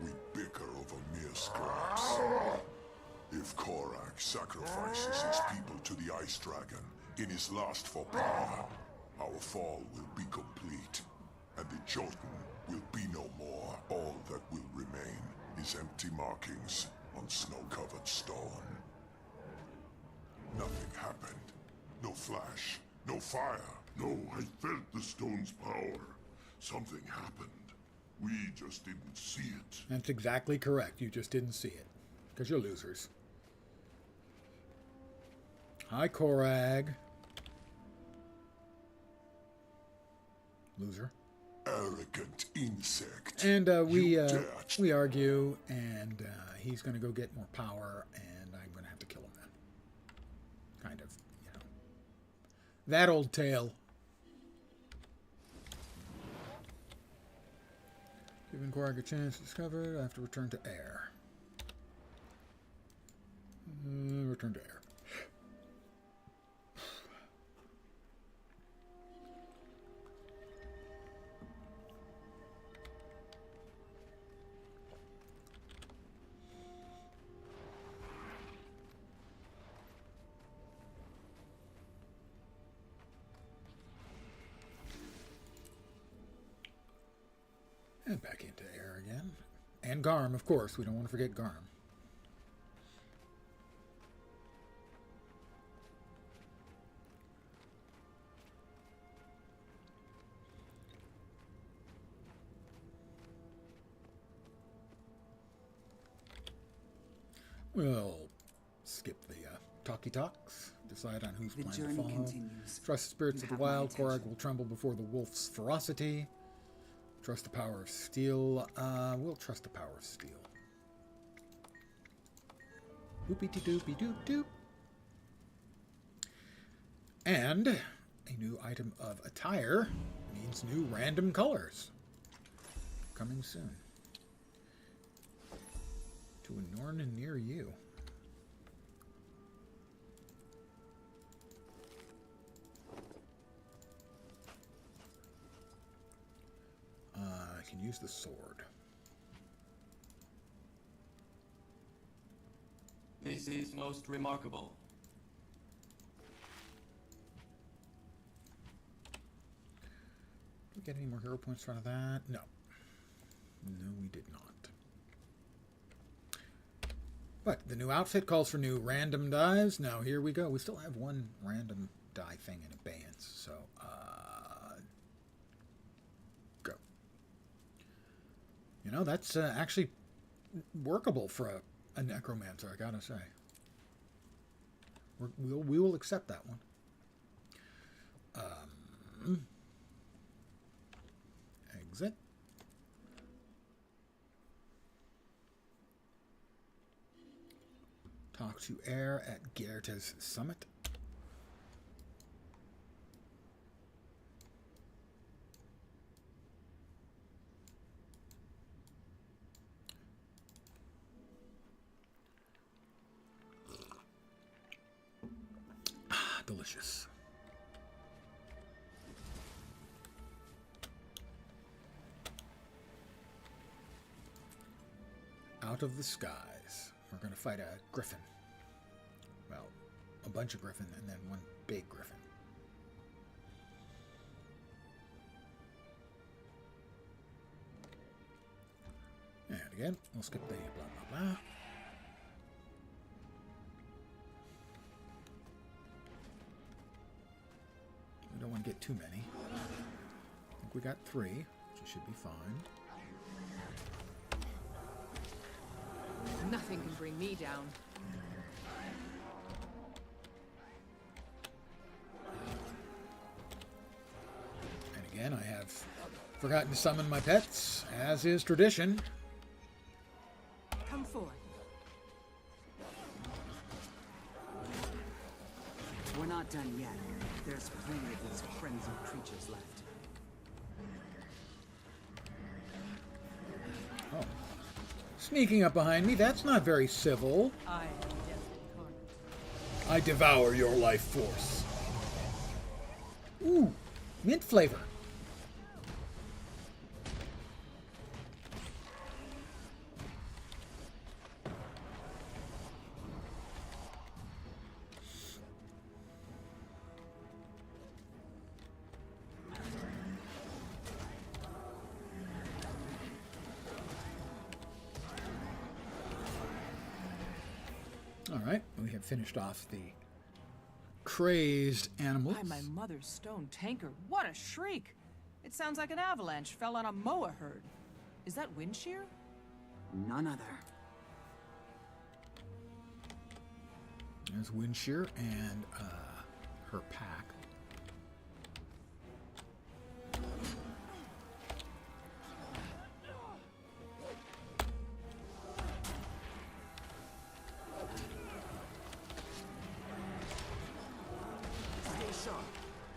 we bicker over mere scraps. If Korak sacrifices his people to the Ice Dragon in his lust for power, our fall will be complete, and the Jotun will be no more. All that will remain is empty markings on snow-covered stone. Nothing happened. No flash, no fire. No, I felt the stone's power. Something happened. We just didn't see it. That's exactly correct. You just didn't see it. Because you're losers. Hi, Korag. Loser. Arrogant insect. And we dare we argue, and he's going to go get more power, and I'm going to have to kill him then. Kind of, you know. That old tale. Giving Korag a chance to discover, I have to return to air. Return to air. And back into air again. And Garm, of course. We don't want to forget Garm. We'll skip the talkie talks. Decide on who's The plan to journey follow. continues. Trust the spirits You of the have my wild. attention. Korag will tremble before the wolf's ferocity. Trust the power of steel. We'll trust the power of steel. Doopy-de-doopy-doop-doop. And a new item of attire means new random colors. Coming soon. To a Norn near you. I can use the sword. This is most remarkable. Did we get any more hero points out of that? No. No, we did not. But the new outfit calls for new random dives. Now here we go. We still have one random die thing in abeyance, so go. You know, that's actually workable for a necromancer, I gotta say. We will accept that one. Exit. Talk to Air at Gerta's summit. Ah, delicious. Out of the skies. We're going to fight a griffin. Well, a bunch of griffin and then one big griffin. And again, we'll skip the blah, blah, blah. We don't want to get too many. I think we got 3, which should be fine. Nothing can bring me down. And again, I have forgotten to summon my pets, as is tradition. Come forth. We're not done yet. There's plenty of these frenzied creatures left. Oh. Sneaking up behind me, that's not very civil. I am death incarnate. I devour your life force. Ooh, mint flavor. Alright, we have finished off the crazed animals. By my mother's stone tanker, what a shriek! It sounds like an avalanche fell on a moa herd. Is that wind shear? None other. There's Windshear and her pack. Stay sharp.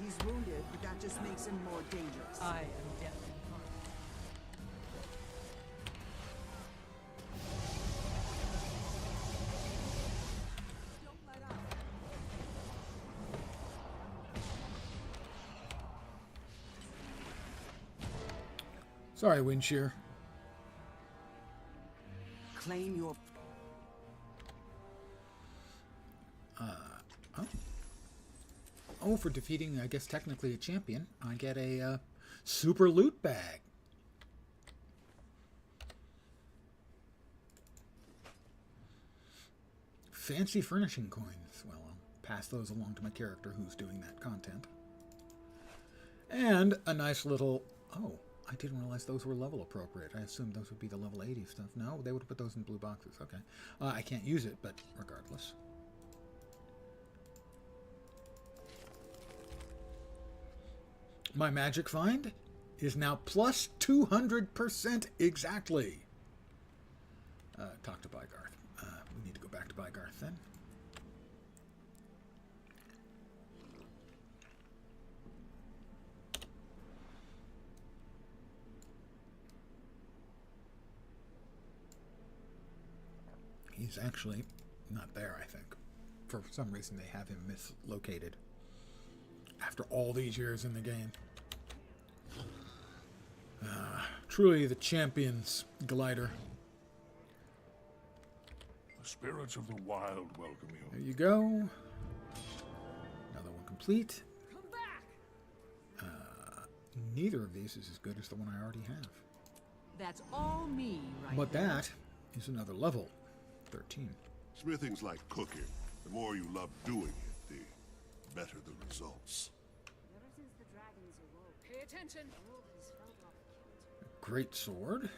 He's wounded, but that just makes him more dangerous. I am death incarnate. Sorry, Windshear. Claim your... Oh, for defeating, I guess, technically a champion, I get a super loot bag. Fancy furnishing coins. Well, I'll pass those along to my character who's doing that content. And a nice little... Oh, I didn't realize those were level appropriate. I assumed those would be the level 80 stuff. No, they would have put those in blue boxes. Okay. I can't use it, but regardless. My magic find is now plus 200% exactly. Talk to Bygarth. We need to go back to Bygarth then. He's actually not there, I think. For some reason, they have him mislocated. After all these years in the game. Truly the champion's glider. The spirits of the wild welcome you. There you go. Another one complete. Come back! Neither of these is as good as the one I already have. That's all me, right? But that is another level. 13. Smithing's like cooking. The more you love doing it, the better the results. Ever since the dragons awoke, Pay attention! the wolf has felt off kilter. Great sword.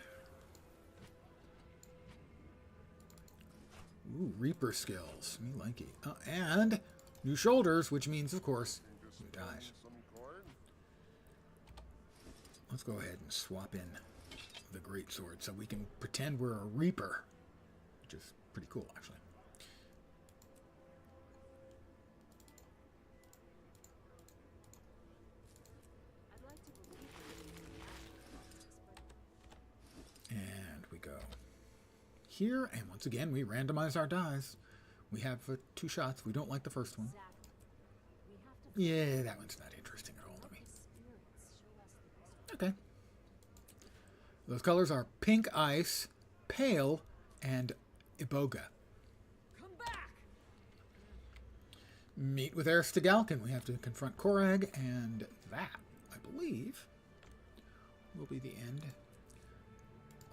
Ooh, Reaper skills. Me like it. And new shoulders, which means, of course, new dies. Let's go ahead and swap in the great sword so we can pretend we're a Reaper, which is pretty cool, actually. I'd like to believe in the And we go here, and once again, we randomize our dies. We have 2 shots. We don't like the first one. exactly. We have to Yeah, that one's not interesting at all to me. spirits show us the best. Okay. Those colors are pink ice, pale, and iboga. Come back! Meet with Aristogalcan. We have to confront Korag, and that, I believe, will be the end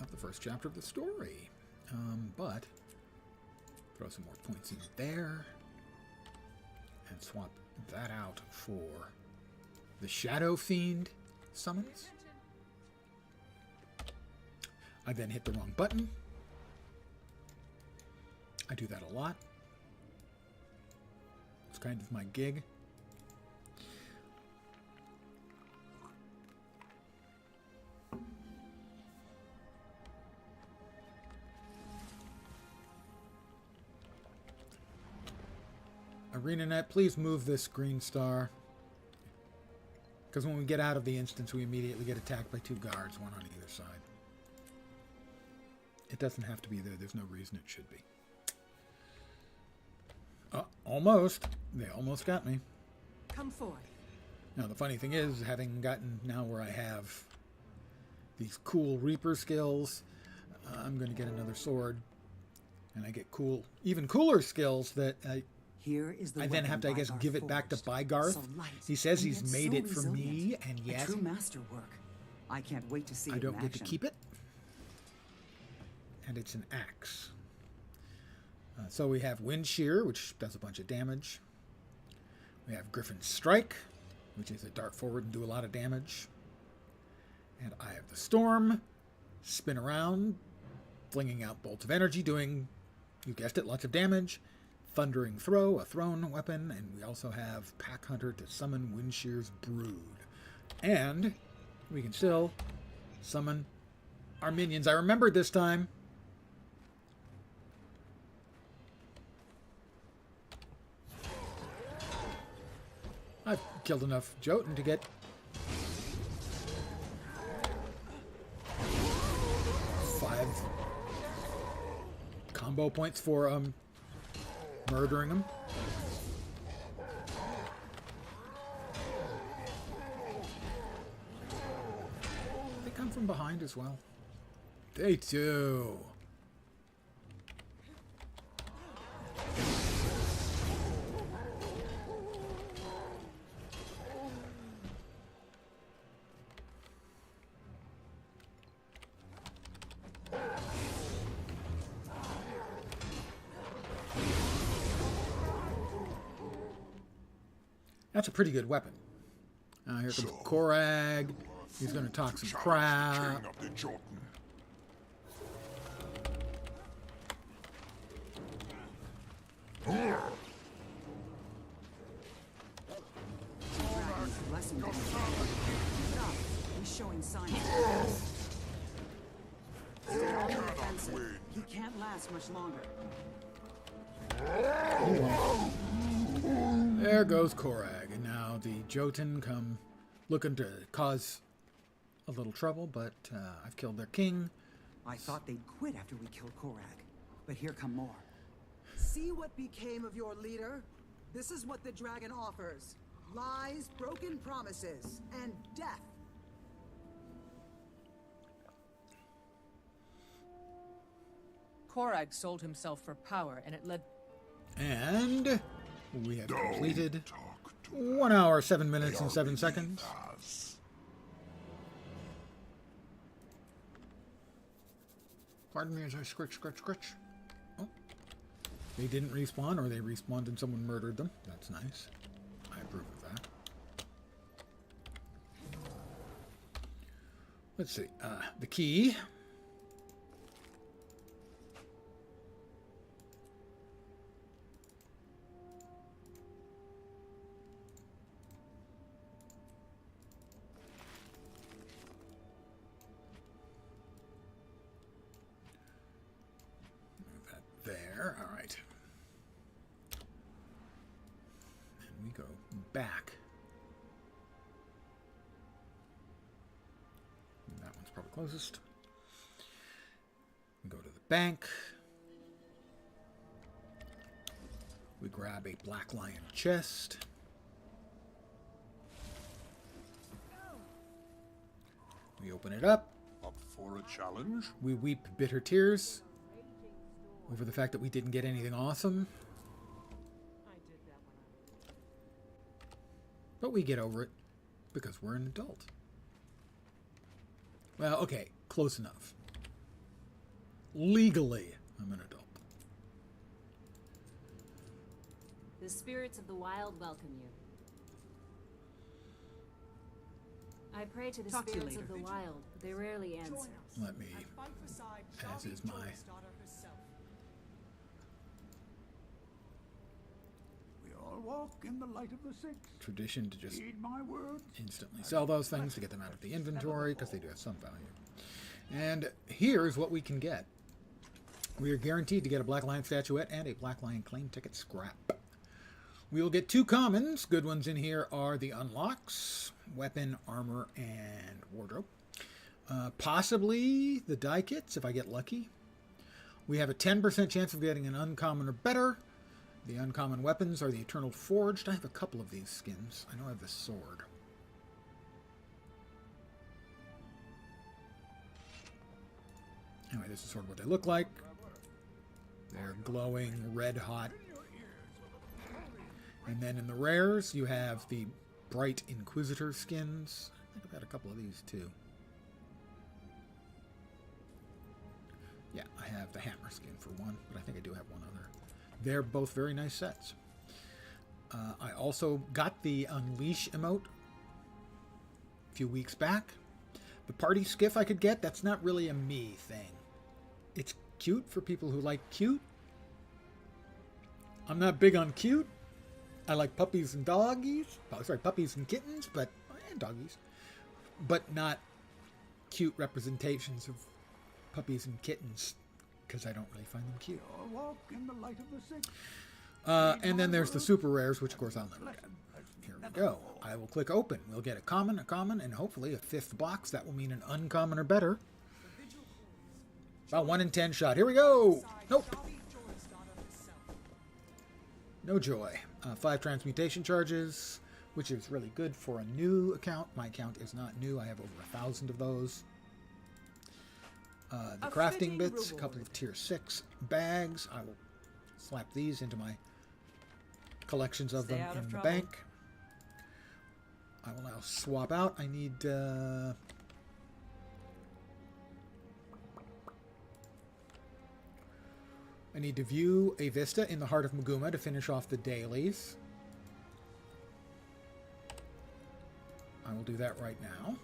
of the first chapter of the story. But throw some more points in there and swap that out for the Shadow Fiend summons. I then hit the wrong button. I do that a lot. It's kind of my gig. ArenaNet, please move this green star. Because when we get out of the instance, we immediately get attacked by 2 guards, one on either side. It doesn't have to be there. There's no reason it should be. Almost. They almost got me. Come forth. Now, the funny thing is, having gotten now where I have these cool Reaper skills, I'm going to get another sword. And I get cool, even cooler skills that Here is the I then have to, I guess, Bygarth give it back to forged. Bygarth. So light, He says and he's yet made so it for me, resilient. and A yet true masterwork. I can't wait to see I it don't in get to action. keep it. And it's an axe. So we have Wind Shear, which does a bunch of damage. We have Griffin's Strike, which is a dart forward and do a lot of damage. And Eye of the Storm, spin around, flinging out bolts of energy, doing, you guessed it, lots of damage. Thundering Throw, a thrown weapon, and we also have Pack Hunter to summon Wind Shear's Brood. And we can still summon our minions. I remembered this time. I've killed enough Jotun to get 5 combo points for murdering him. They come from behind as well. They do. That's a pretty good weapon. Here comes Korag. He's going to talk some crap. He's showing showing signs of weakness. Stay on the defensive. He can't last much longer. There goes Korag, and now the Jotun come looking to cause a little trouble, but I've killed their king. I thought they'd quit after we killed Korag, but here come more. See what became of your leader? This is what the dragon offers. Lies, broken promises, and death. Korag sold himself for power, and it led... And we have completed 1 hour, 7 minutes, and 7 seconds. Pardon me as I scritch. Oh. They didn't respawn, or they respawned and someone murdered them. That's nice. I approve of that. Let's see. The key. There, all right. And we go back. And that one's probably closest. We go to the bank. We grab a black lion chest. We open it up. Up for a challenge? We weep bitter tears over the fact that we didn't get anything awesome. But we get over it because we're an adult. Well, okay, close enough. Legally, I'm an adult. The spirits of the wild welcome you. I pray to the spirits of the wild, but they rarely answer. Let me, as is my walk in the light of the six. tradition to just Heed my words. instantly sell those things to get them out of the inventory because they do have some value. And here's what we can get. We are guaranteed to get a Black Lion statuette and a Black Lion claim ticket scrap. We will get 2 commons. Good ones in here are the unlocks, weapon, armor, and wardrobe. Possibly the die kits if I get lucky. We have a 10% chance of getting an uncommon or better. The uncommon weapons are the Eternal Forged. I have a couple of these skins. I know I have the sword. Anyway, this is sort of what they look like. They're glowing, red hot. And then in the rares, you have the bright Inquisitor skins. I think I've had a couple of these too. Yeah, I have the hammer skin for one, but I think I do have one other. They're both very nice sets. I also got the Unleash emote a few weeks back. The party skiff I could get, that's not really a me thing. It's cute for people who like cute. I'm not big on cute. I like puppies and doggies. Oh, sorry, puppies and kittens, and doggies. But not cute representations of puppies and kittens, because I don't really find them cute. Walk in the light of the six. And then there's the super rares, which of course I'll never get. Here we go. I will click open. We'll get a common, and hopefully a 5th box. That will mean an uncommon or better. About 1 in 10 shot. Here we go. Nope. No joy. 5 transmutation charges, which is really good for a new account. My account is not new. I have over 1,000 of those. The crafting bits, a couple of tier 6 bags. I will slap these into my collections of them in the bank. I will now swap out. I need to view a vista in the heart of Maguma to finish off the dailies. I will do that right now.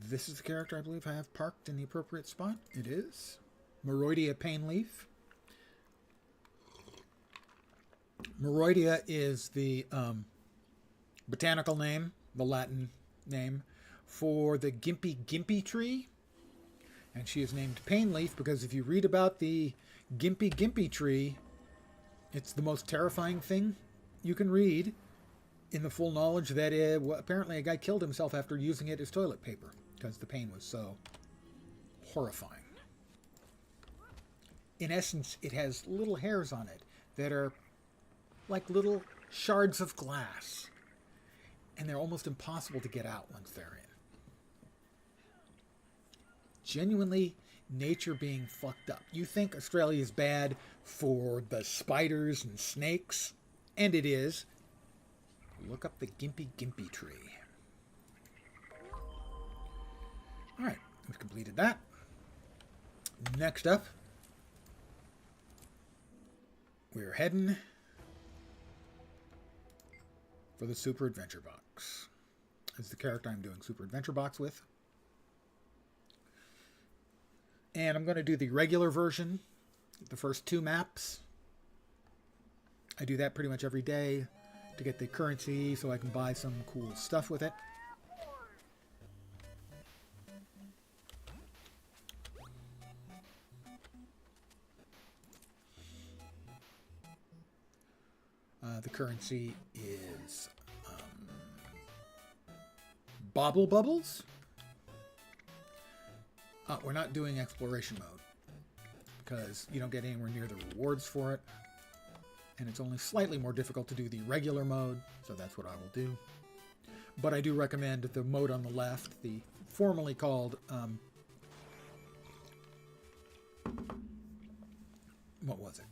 This is the character I believe I have parked in the appropriate spot. It is. Moroidia Painleaf. Moroidia is the botanical name, the Latin name, for the gimpy tree. And she is named Painleaf because if you read about the gimpy tree, it's the most terrifying thing you can read, in the full knowledge that apparently a guy killed himself after using it as toilet paper because the pain was so horrifying. In essence, it has little hairs on it that are like little shards of glass, and they're almost impossible to get out once they're in. Genuinely, nature being fucked up. You think Australia is bad for the spiders and snakes, and it is. Look up the gimpy tree. All right, we've completed that. Next up, we're heading for the Super Adventure Box. This is the character I'm doing Super Adventure Box with. And I'm going to do the regular version, the first 2 maps. I do that pretty much every day to get the currency so I can buy some cool stuff with it. The currency is Bobble Bubbles. We're not doing exploration mode because you don't get anywhere near the rewards for it. And it's only slightly more difficult to do the regular mode, so that's what I will do. But I do recommend the mode on the left, the formerly called, what was it?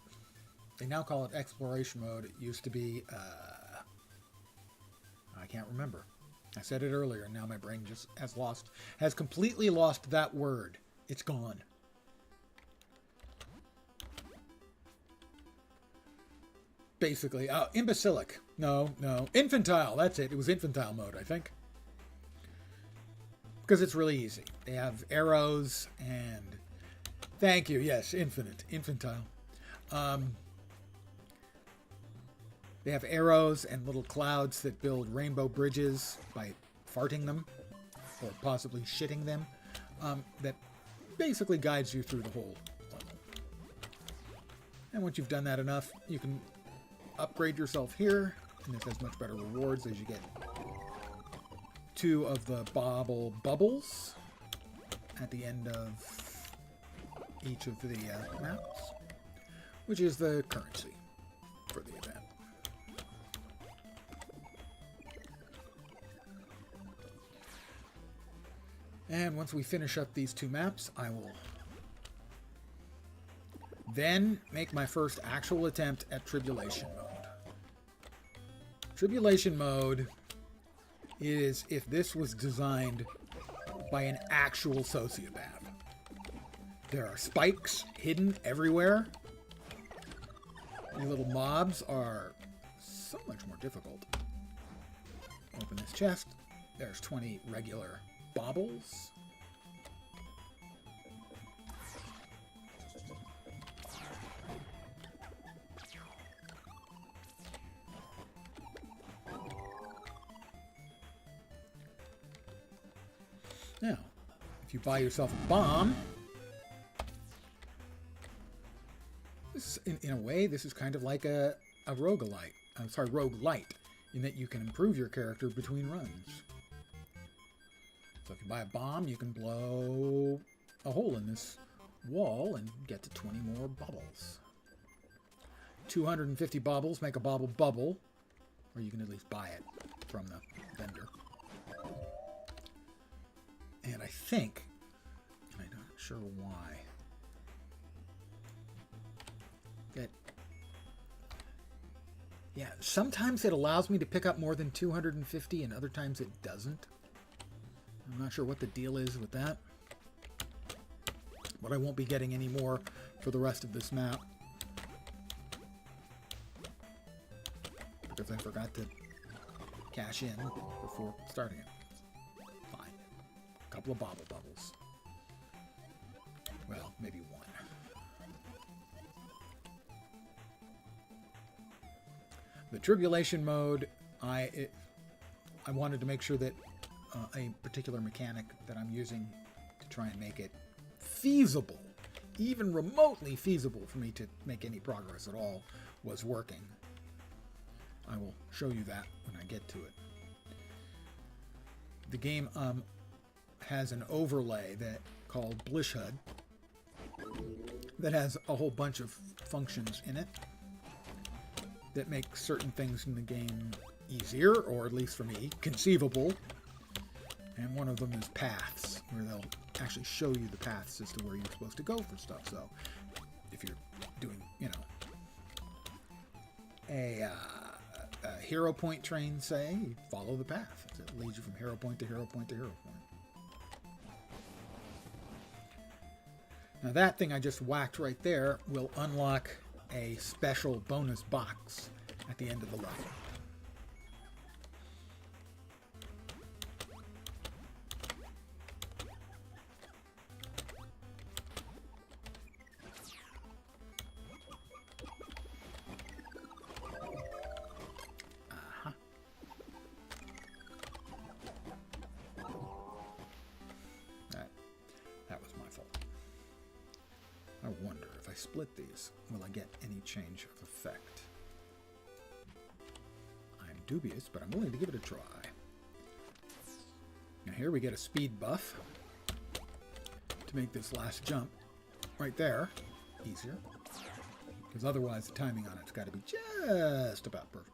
They now call it exploration mode. It used to be, I can't remember. I said it earlier, and now my brain just has completely lost that word. It's gone. Basically, imbecilic. No. Infantile, that's it. It was infantile mode, I think. Because it's really easy. They have arrows and... Thank you, yes, infantile. They have arrows and little clouds that build rainbow bridges by farting them, or possibly shitting them, that basically guides you through the whole level. And once you've done that enough, you can upgrade yourself here, and this has much better rewards as you get 2 of the Bobble Bubbles at the end of each of the maps, which is the currency for the event. And once we finish up these 2 maps, I will then make my first actual attempt at Tribulation mode. Tribulation mode is if this was designed by an actual sociopath. There are spikes hidden everywhere. These little mobs are so much more difficult. Open this chest. There's 20 regular baubles. Now, if you buy yourself a bomb, this is, in a way, this is kind of like a roguelite. I'm sorry, roguelite, in that you can improve your character between runs. So if you buy a bomb, you can blow a hole in this wall and get to 20 more bubbles. 250 baubles make a bauble bubble, or you can at least buy it from the vendor. And I think, and I'm not sure why, that, yeah, sometimes it allows me to pick up more than 250 and other times it doesn't. I'm not sure what the deal is with that. But I won't be getting any more for the rest of this map, because I forgot to cash in before starting it. Fine. A couple of bauble bubbles. Well, maybe 1. The Tribulation mode, I wanted to make sure that a particular mechanic that I'm using to try and make it feasible, even remotely feasible for me to make any progress at all, was working. I will show you that when I get to it. The game has an overlay that called Blish HUD that has a whole bunch of functions in it that make certain things in the game easier, or at least for me, conceivable. And one of them is paths, where they'll actually show you the paths as to where you're supposed to go for stuff. So if you're doing, you know, a hero point train, say, you follow the path. It leads you from hero point to hero point to hero point. Now that thing I just whacked right there will unlock a special bonus box at the end of the level. Split these, will I get any change of effect? I'm dubious, but I'm willing to give it a try. Now here we get a speed buff to make this last jump right there easier, because otherwise the timing on it's got to be just about perfect.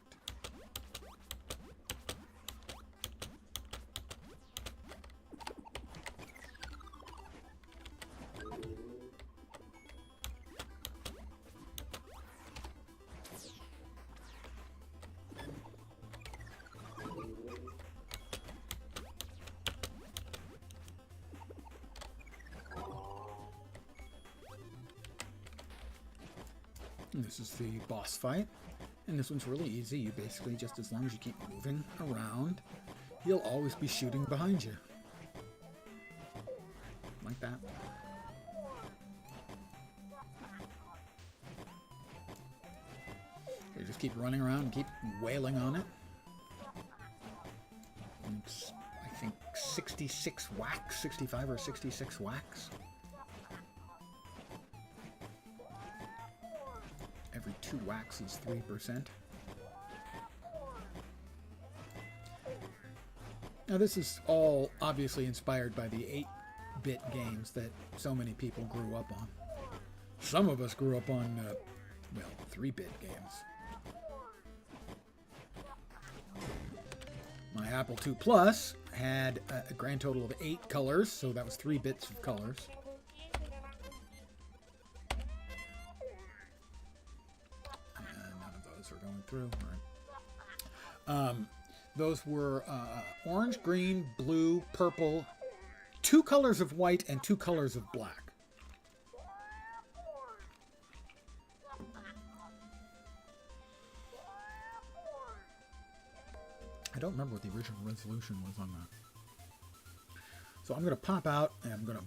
This is the boss fight, and this one's really easy. You basically, just as long as you keep moving around, he'll always be shooting behind you. Like that. You just keep running around and keep wailing on it. And it's, I think, 66 whacks, 65 or 66 whacks. Every 2 whacks is 3%. Now this is all obviously inspired by the 8-bit games that so many people grew up on. Some of us grew up on, well, 3-bit games. My Apple II Plus had a grand total of 8 colors, so that was 3 bits of colors. Going through. All right. Those were orange, green, blue, purple, 2 colors of white, and 2 colors of black. I don't remember what the original resolution was on that. So I'm going to pop out, and I'm going to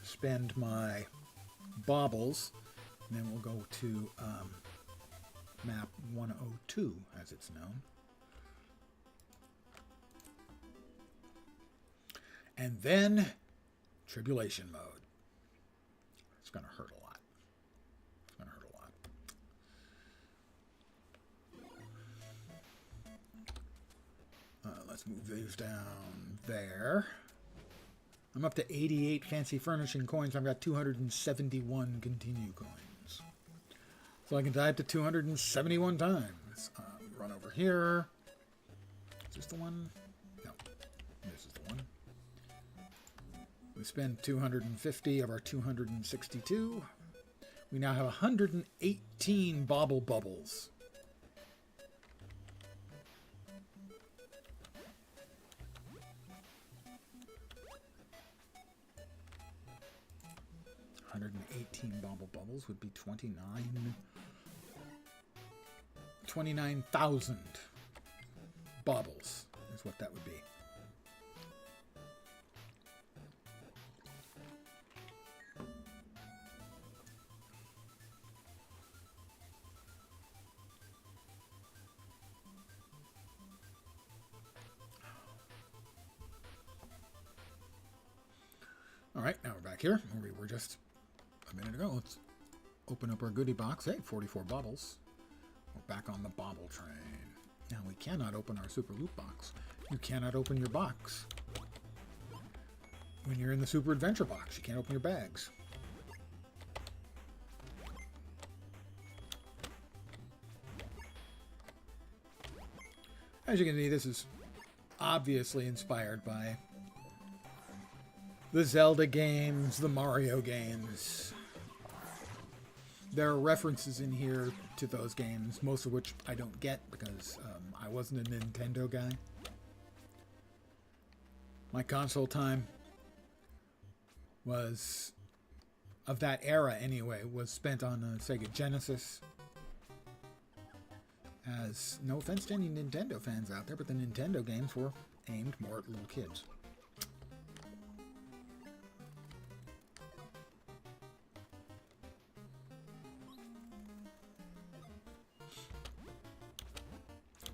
spend my baubles, and then we'll go to map 102, as it's known. And then Tribulation mode. It's going to hurt a lot. It's going to hurt a lot. Let's move these down there. I'm up to 88 fancy furnishing coins. I've got 271 continue coins. So I can type to 271 times. Run over here. Is this the one? No. This is the one. We spend 250 of our 262. We now have 118 bauble bubbles. Bauble bubbles would be 29,000 baubles is what that would be. Alright, now we're back here. We were just a minute ago. Let's open up our goodie box. Hey, 44 baubles. We're back on the bauble train. Now we cannot open our super loot box. You cannot open your box when you're in the super adventure box. You can't open your bags. As you can see, this is obviously inspired by the Zelda games, the Mario games. There are references in here to those games, most of which I don't get because I wasn't a Nintendo guy. My console time was, of that era anyway, was spent on a Sega Genesis. As, no offense to any Nintendo fans out there, but the Nintendo games were aimed more at little kids.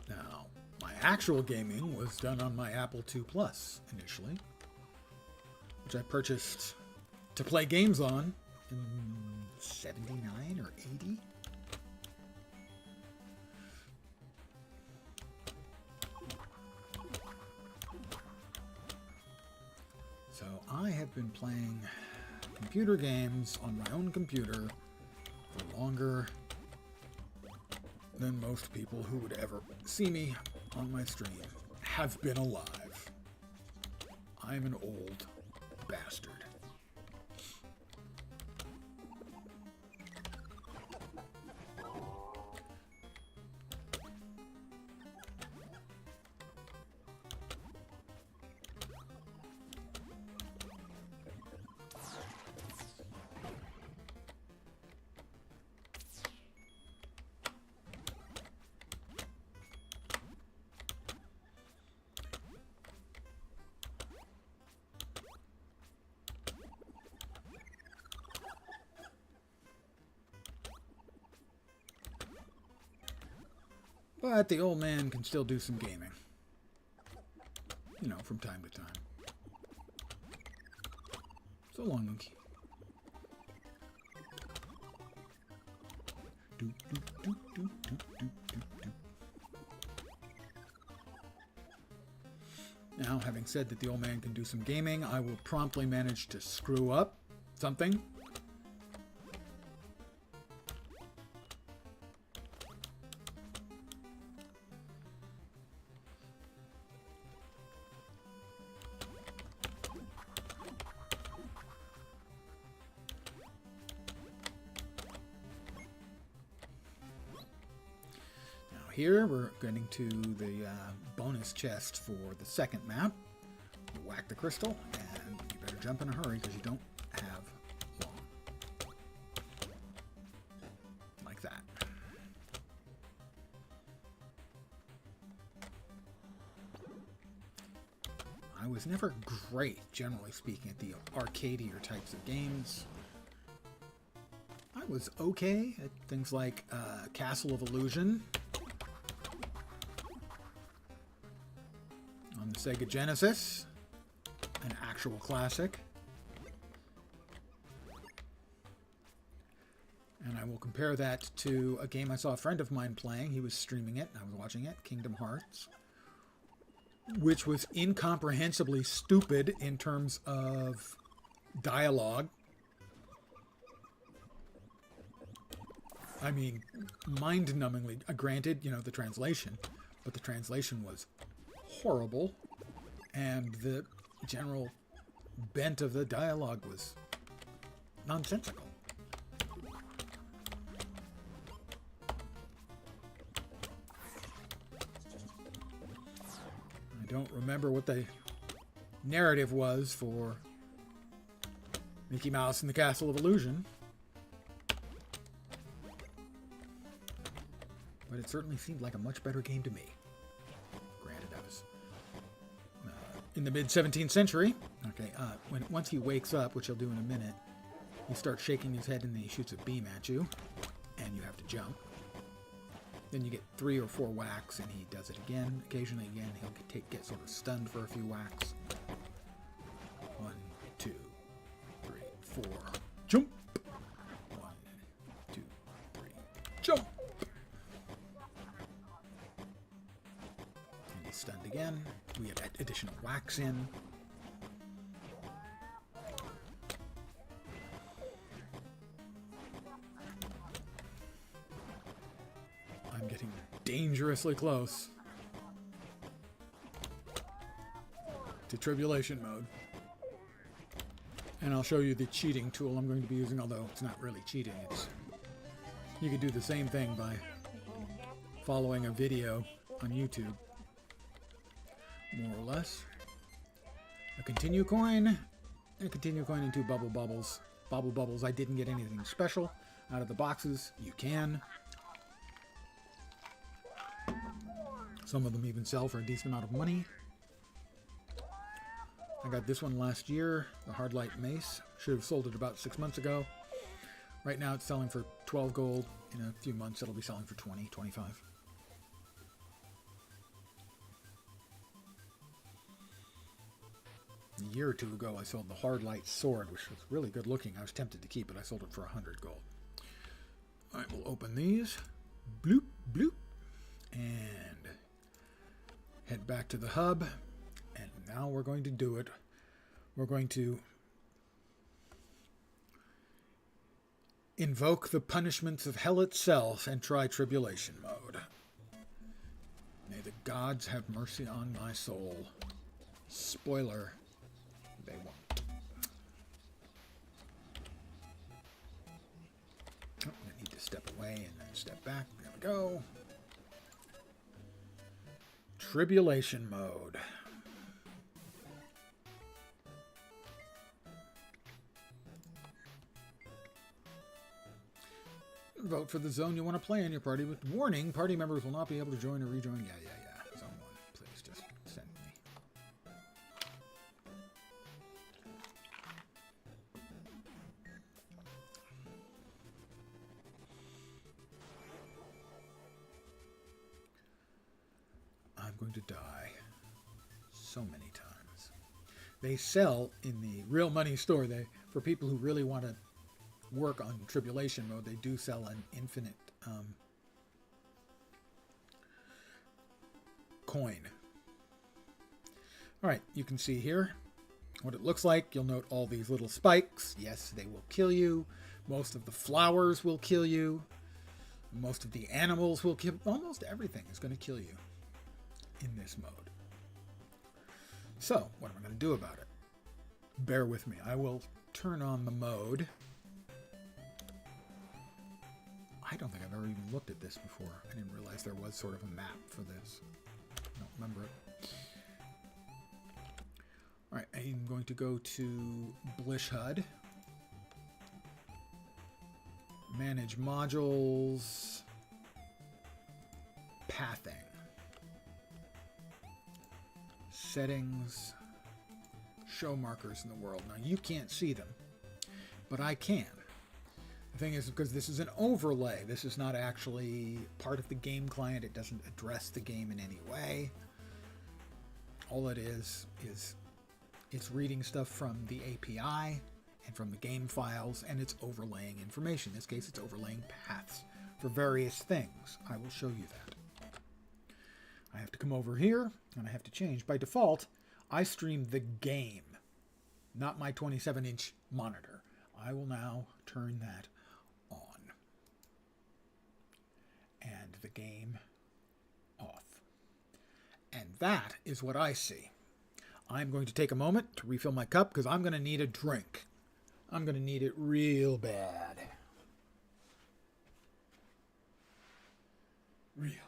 Now, my actual gaming was done on my Apple II Plus initially, which I purchased to play games on in 79 or 80. So I have been playing computer games on my own computer for longer than most people who would ever see me on my stream have been alive. I'm an old bastard. But the old man can still do some gaming. You know, from time to time. So long, Monkey. Now, having said that the old man can do some gaming, I will promptly manage to screw up something. Here we're getting to the bonus chest for the second map. You whack the crystal, and you better jump in a hurry because you don't have long. Like that. I was never great, generally speaking, at the arcadier types of games. I was okay at things like Castle of Illusion. On the Sega Genesis, an actual classic. And I will compare that to a game I saw a friend of mine playing. He was streaming it, and I was watching it, Kingdom Hearts, which was incomprehensibly stupid in terms of dialogue. I mean, mind-numbingly, granted, you know, the translation, but the translation was horrible, and the general bent of the dialogue was nonsensical. I don't remember what the narrative was for Mickey Mouse and the Castle of Illusion, but it certainly seemed like a much better game to me. In the mid-17th century, okay, once he wakes up, which he'll do in a minute, he starts shaking his head and then he shoots a beam at you, and you have to jump. Then you get 3 or 4 whacks, and he does it again. Occasionally again, he'll get sort of stunned for a few whacks. 1, 2, 4. Jump. 1, 2, 3. Jump. And he's stunned again. We have additional wax in. I'm getting dangerously close to Tribulation mode. And I'll show you the cheating tool I'm going to be using, although it's not really cheating. You could do the same thing by following a video on YouTube, more or less. A continue coin, and a continue coin and 2 bubble bubbles. Bubble bubbles, I didn't get anything special out of the boxes. You can. Some of them even sell for a decent amount of money. I got this one last year, the Hard Light Mace. Should have sold it about 6 months ago. Right now it's selling for 12 gold. In a few months it'll be selling for 20, 25. A year or two ago I sold the Hard Light Sword, which was really good looking. I was tempted to keep it. I sold it for 100 gold. Alright, we'll open these. Bloop, bloop. And head back to the hub. And now we're going to do it. We're going to invoke the punishments of hell itself and try Tribulation mode. May the gods have mercy on my soul. Spoiler, they won't. Oh, I need to step away and then step back. There we go. Tribulation mode. Vote for the zone you want to play in your party with warning. Party members will not be able to join or rejoin. Yeah. Zone 1. Please just send me. I'm going to die so many times. They sell in the real money store. For people who really want to work on Tribulation mode, they do sell an infinite coin. Alright, you can see here what it looks like. You'll note all these little spikes. Yes, they will kill you. Most of the flowers will kill you. Most of the animals will kill. Almost everything is going to kill you in this mode. So, what am I going to do about it? Bear with me. I will turn on the mode. I don't think I've ever even looked at this before. I didn't realize there was sort of a map for this. I don't remember it. Alright, I'm going to go to Blish HUD. Manage modules. Pathing. Settings. Show markers in the world. Now you can't see them, but I can. The thing is, because this is an overlay, this is not actually part of the game client. It doesn't address the game in any way. All it is it's reading stuff from the API and from the game files, and it's overlaying information. In this case, it's overlaying paths for various things. I will show you that. I have to come over here, and I have to change. By default, I stream the game, not my 27-inch monitor. I will now turn that on. And the game off. And that is what I see. I'm going to take a moment to refill my cup because I'm going to need a drink. I'm going to need it real bad. Real bad.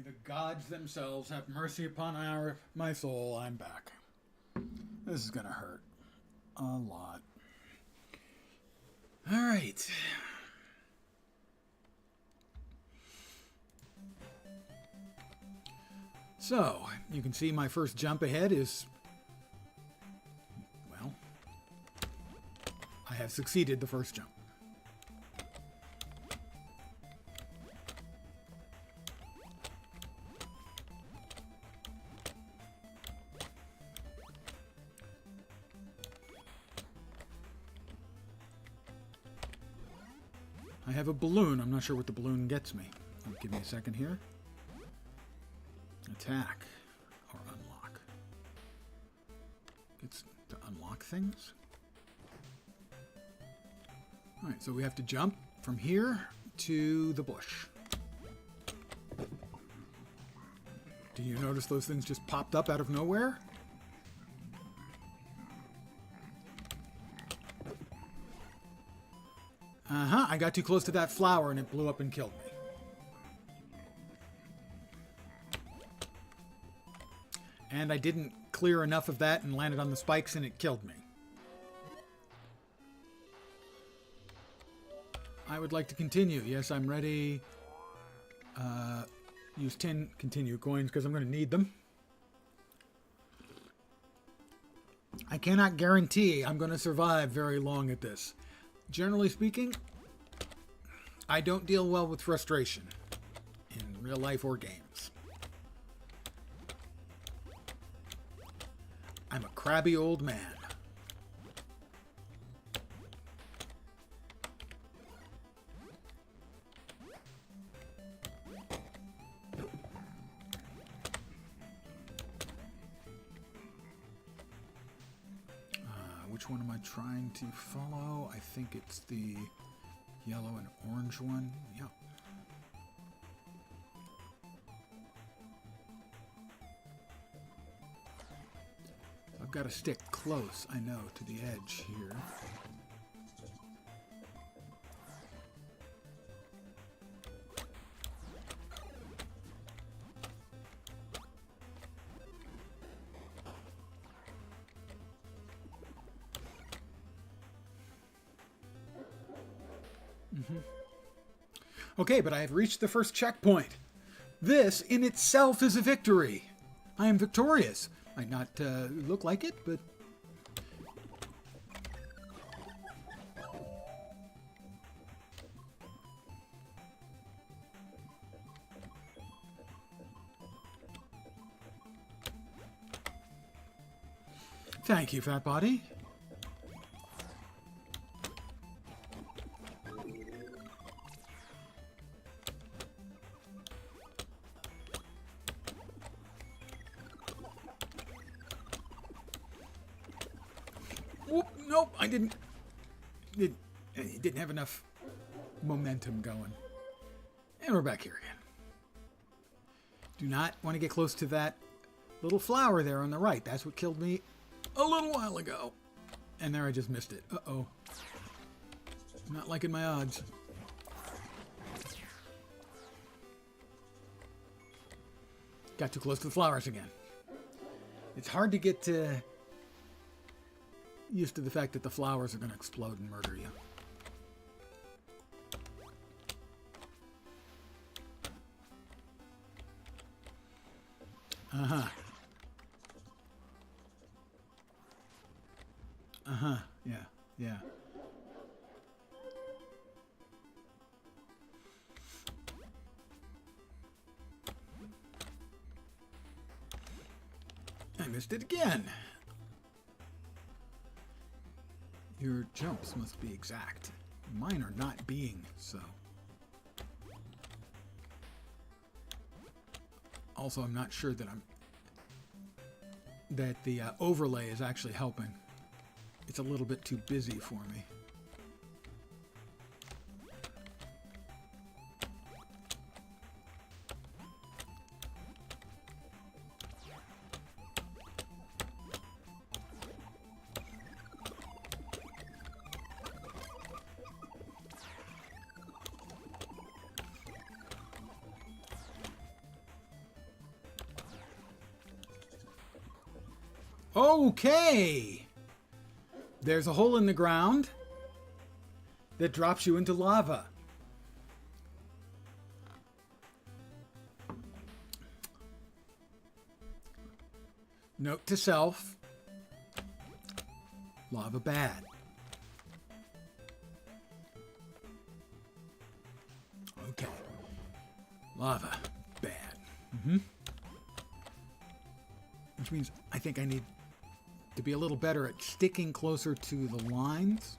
the gods themselves have mercy upon my soul. I'm back. This is gonna hurt a lot. All right. So, you can see my first jump ahead is, well, I have succeeded the first jump. I have a balloon. I'm not sure what the balloon gets me. Give me a second here. Attack or unlock. It's to unlock things. Alright, so we have to jump from here to the bush. Do you notice those things just popped up out of nowhere? I got too close to that flower and it blew up and killed me. And I didn't clear enough of that and landed on the spikes and it killed me. I would like to continue. Yes, I'm ready. Use 10 continue coins because I'm going to need them. I cannot guarantee I'm going to survive very long at this. Generally speaking, I don't deal well with frustration in real life or games. I'm a crabby old man. Which one am I trying to follow? I think it's the yellow and orange one. Yep. I've got to stick close, I know, to the edge here. Okay, but I have reached the first checkpoint. This in itself is a victory. I am victorious. Might not look like it, but... Thank you, Fat Body. Nope, I didn't. He didn't have enough momentum going. And we're back here again. Do not want to get close to that little flower there on the right. That's what killed me a little while ago. And there I just missed it. Uh-oh. Not liking my odds. Got too close to the flowers again. It's hard to get used to the fact that the flowers are going to explode and murder you. Uh-huh. Uh-huh. Yeah. Yeah. I missed it again. Your jumps must be exact. Mine are not being so. Also, I'm not sure that the overlay is actually helping. It's a little bit too busy for me. Okay. There's a hole in the ground that drops you into lava. Note to self. Lava bad. Okay. Lava bad. Which means I think I need to be a little better at sticking closer to the lines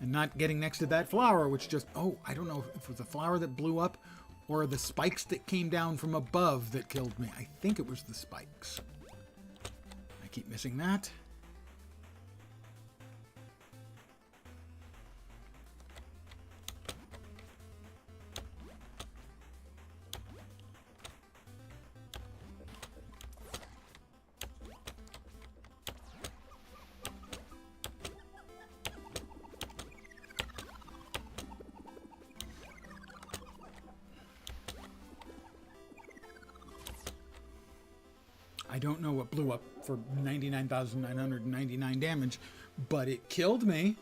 and not getting next to that flower, which just, oh, I don't know if it was the flower that blew up or the spikes that came down from above that killed me. I think it was the spikes. I keep missing that. I don't know what blew up for 99,999 damage, but it killed me.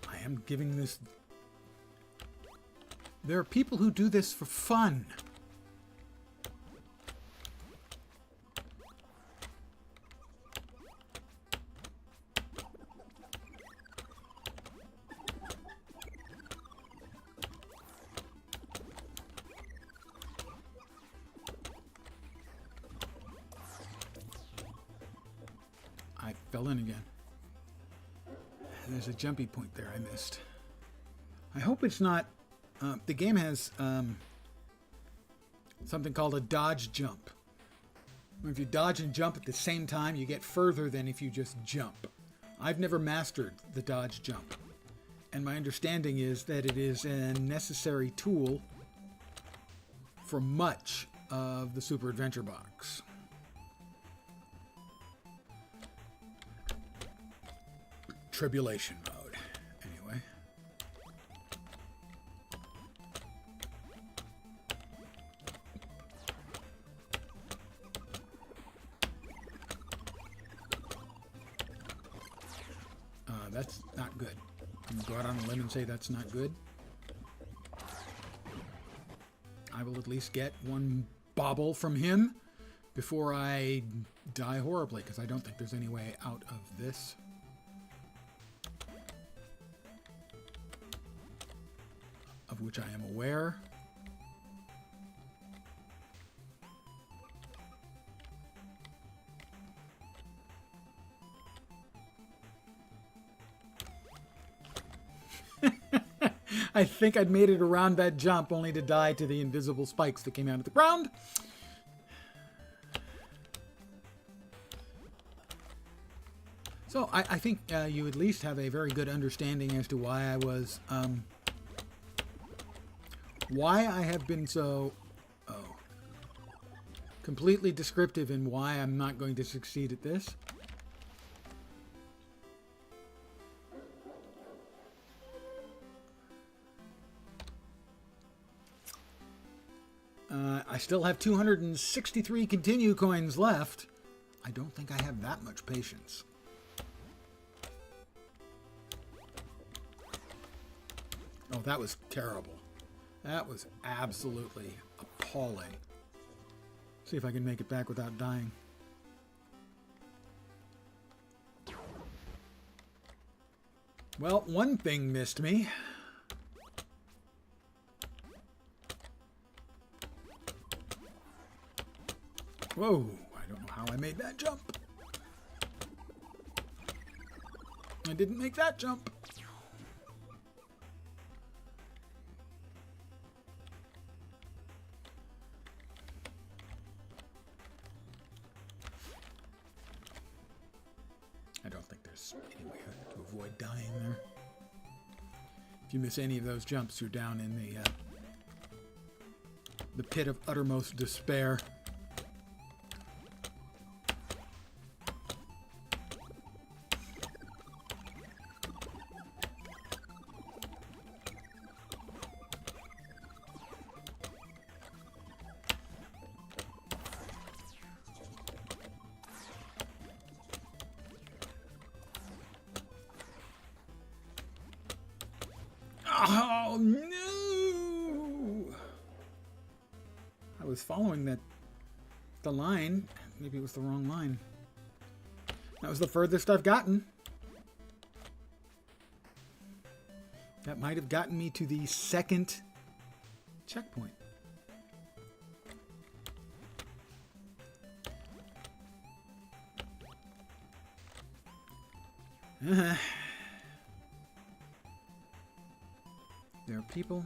I am giving this... There are people who do this for fun. I fell in again. There's a jumpy point there I missed. I hope it's not... the game has something called a dodge jump. If you dodge and jump at the same time, you get further than if you just jump. I've never mastered the dodge jump. And my understanding is that it is a necessary tool for much of the Super Adventure Box. Tribulation mode, anyway. That's not good. I'm gonna go out on a limb and say that's not good. I will at least get one bobble from him before I die horribly, because I don't think there's any way out of this. Of which I am aware. I think I'd made it around that jump only to die to the invisible spikes that came out of the ground. So I think you at least have a very good understanding as to why I was... why I have been so completely descriptive in why I'm not going to succeed at this. I still have 263 continue coins left. I don't think I have that much patience. Oh, that was terrible. That was absolutely appalling. See if I can make it back without dying. Well, one thing missed me. Whoa, I don't know how I made that jump. I didn't make that jump. I don't think there's any way to avoid dying there. If you miss any of those jumps, you're down in the pit of uttermost despair. Oh, no! I was following the line. Maybe it was the wrong line. That was the furthest I've gotten. That might have gotten me to the second checkpoint. There are people,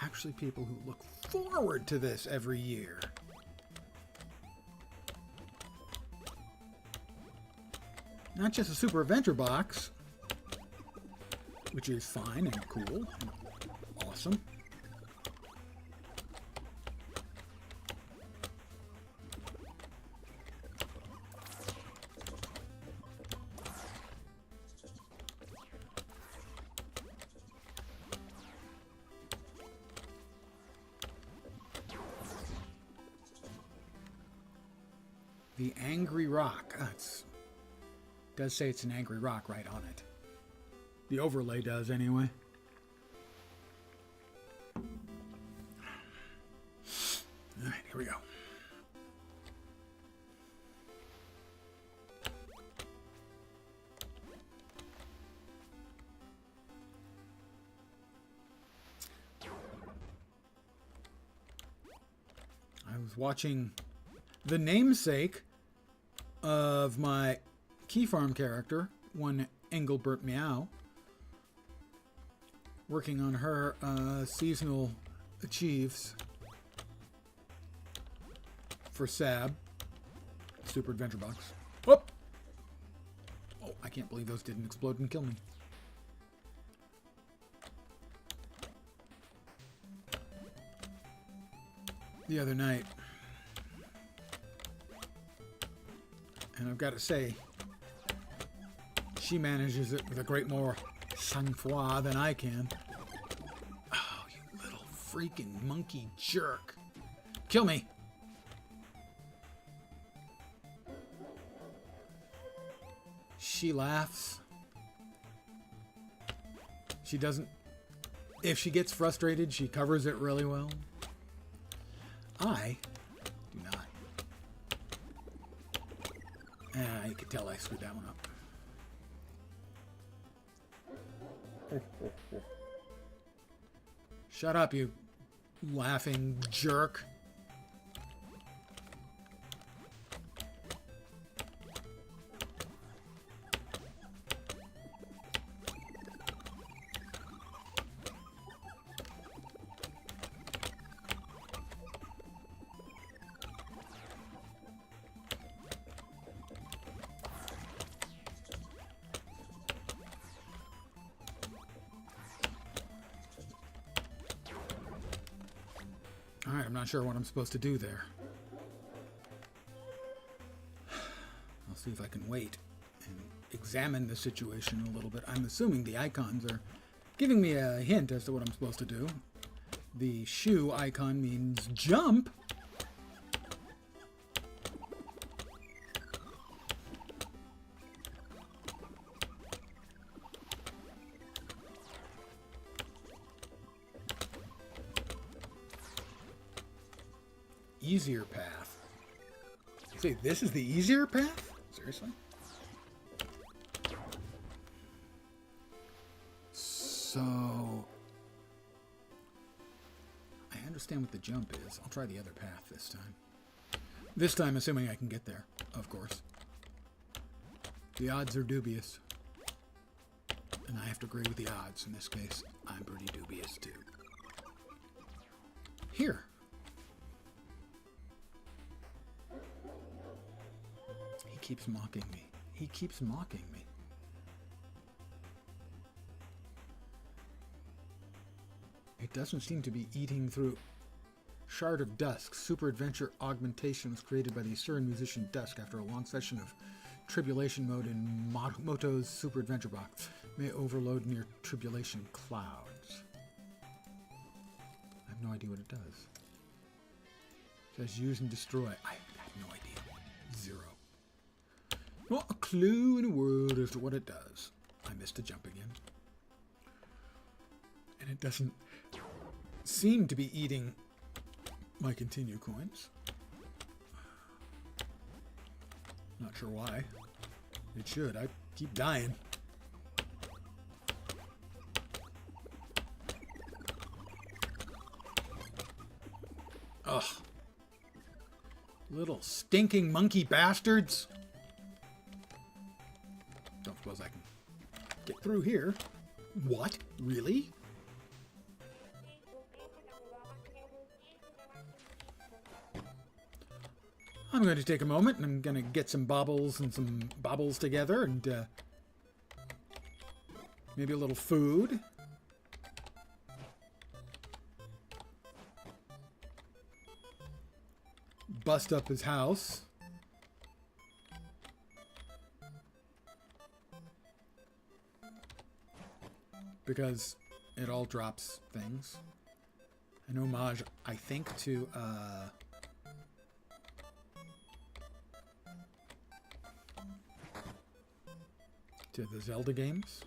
actually people who look forward to this every year. Not just a Super Adventure box, which is fine and cool and awesome. The Angry Rock. Does say it's an angry rock right on it. The overlay does anyway. Alright, here we go. I was watching the namesake of my Key Farm character, one Engelbert Meow, working on her seasonal achieves for SAB, Super Adventure Box. Whoop! Oh, I can't believe those didn't explode and kill me. The other night, and I've got to say, she manages it with a great more sang-froid than I can. Oh, you little freaking monkey jerk. Kill me. She laughs. She doesn't... If she gets frustrated, she covers it really well. I do not. You can tell I screwed that one up. Shut up, you laughing jerk. Alright, I'm not sure what I'm supposed to do there. I'll see if I can wait and examine the situation a little bit. I'm assuming the icons are giving me a hint as to what I'm supposed to do. The shoe icon means jump. Easier path. See, this is the easier path? Seriously? So... I understand what the jump is. I'll try the other path this time. This time, assuming I can get there, of course. The odds are dubious. And I have to agree with the odds. In this case, I'm pretty dubious too. Here. He keeps mocking me. He keeps mocking me. It doesn't seem to be eating through. Shard of Dusk. Super Adventure Augmentation was created by the Assyrian musician Dusk after a long session of Tribulation mode in Moto's Super Adventure Box. May overload near Tribulation clouds. I have no idea what it does. It says use and destroy. I have no idea. Zero. Not a clue in the world as to what it does. I missed a jump again. And it doesn't seem to be eating my continue coins. Not sure why. It should. I keep dying. Ugh. Little stinking monkey bastards. Don't suppose I can get through here. What? Really? I'm going to take a moment and I'm going to get some baubles and some baubles together and maybe a little food. Bust up his house. Because it all drops things. An homage, I think, to the Zelda games.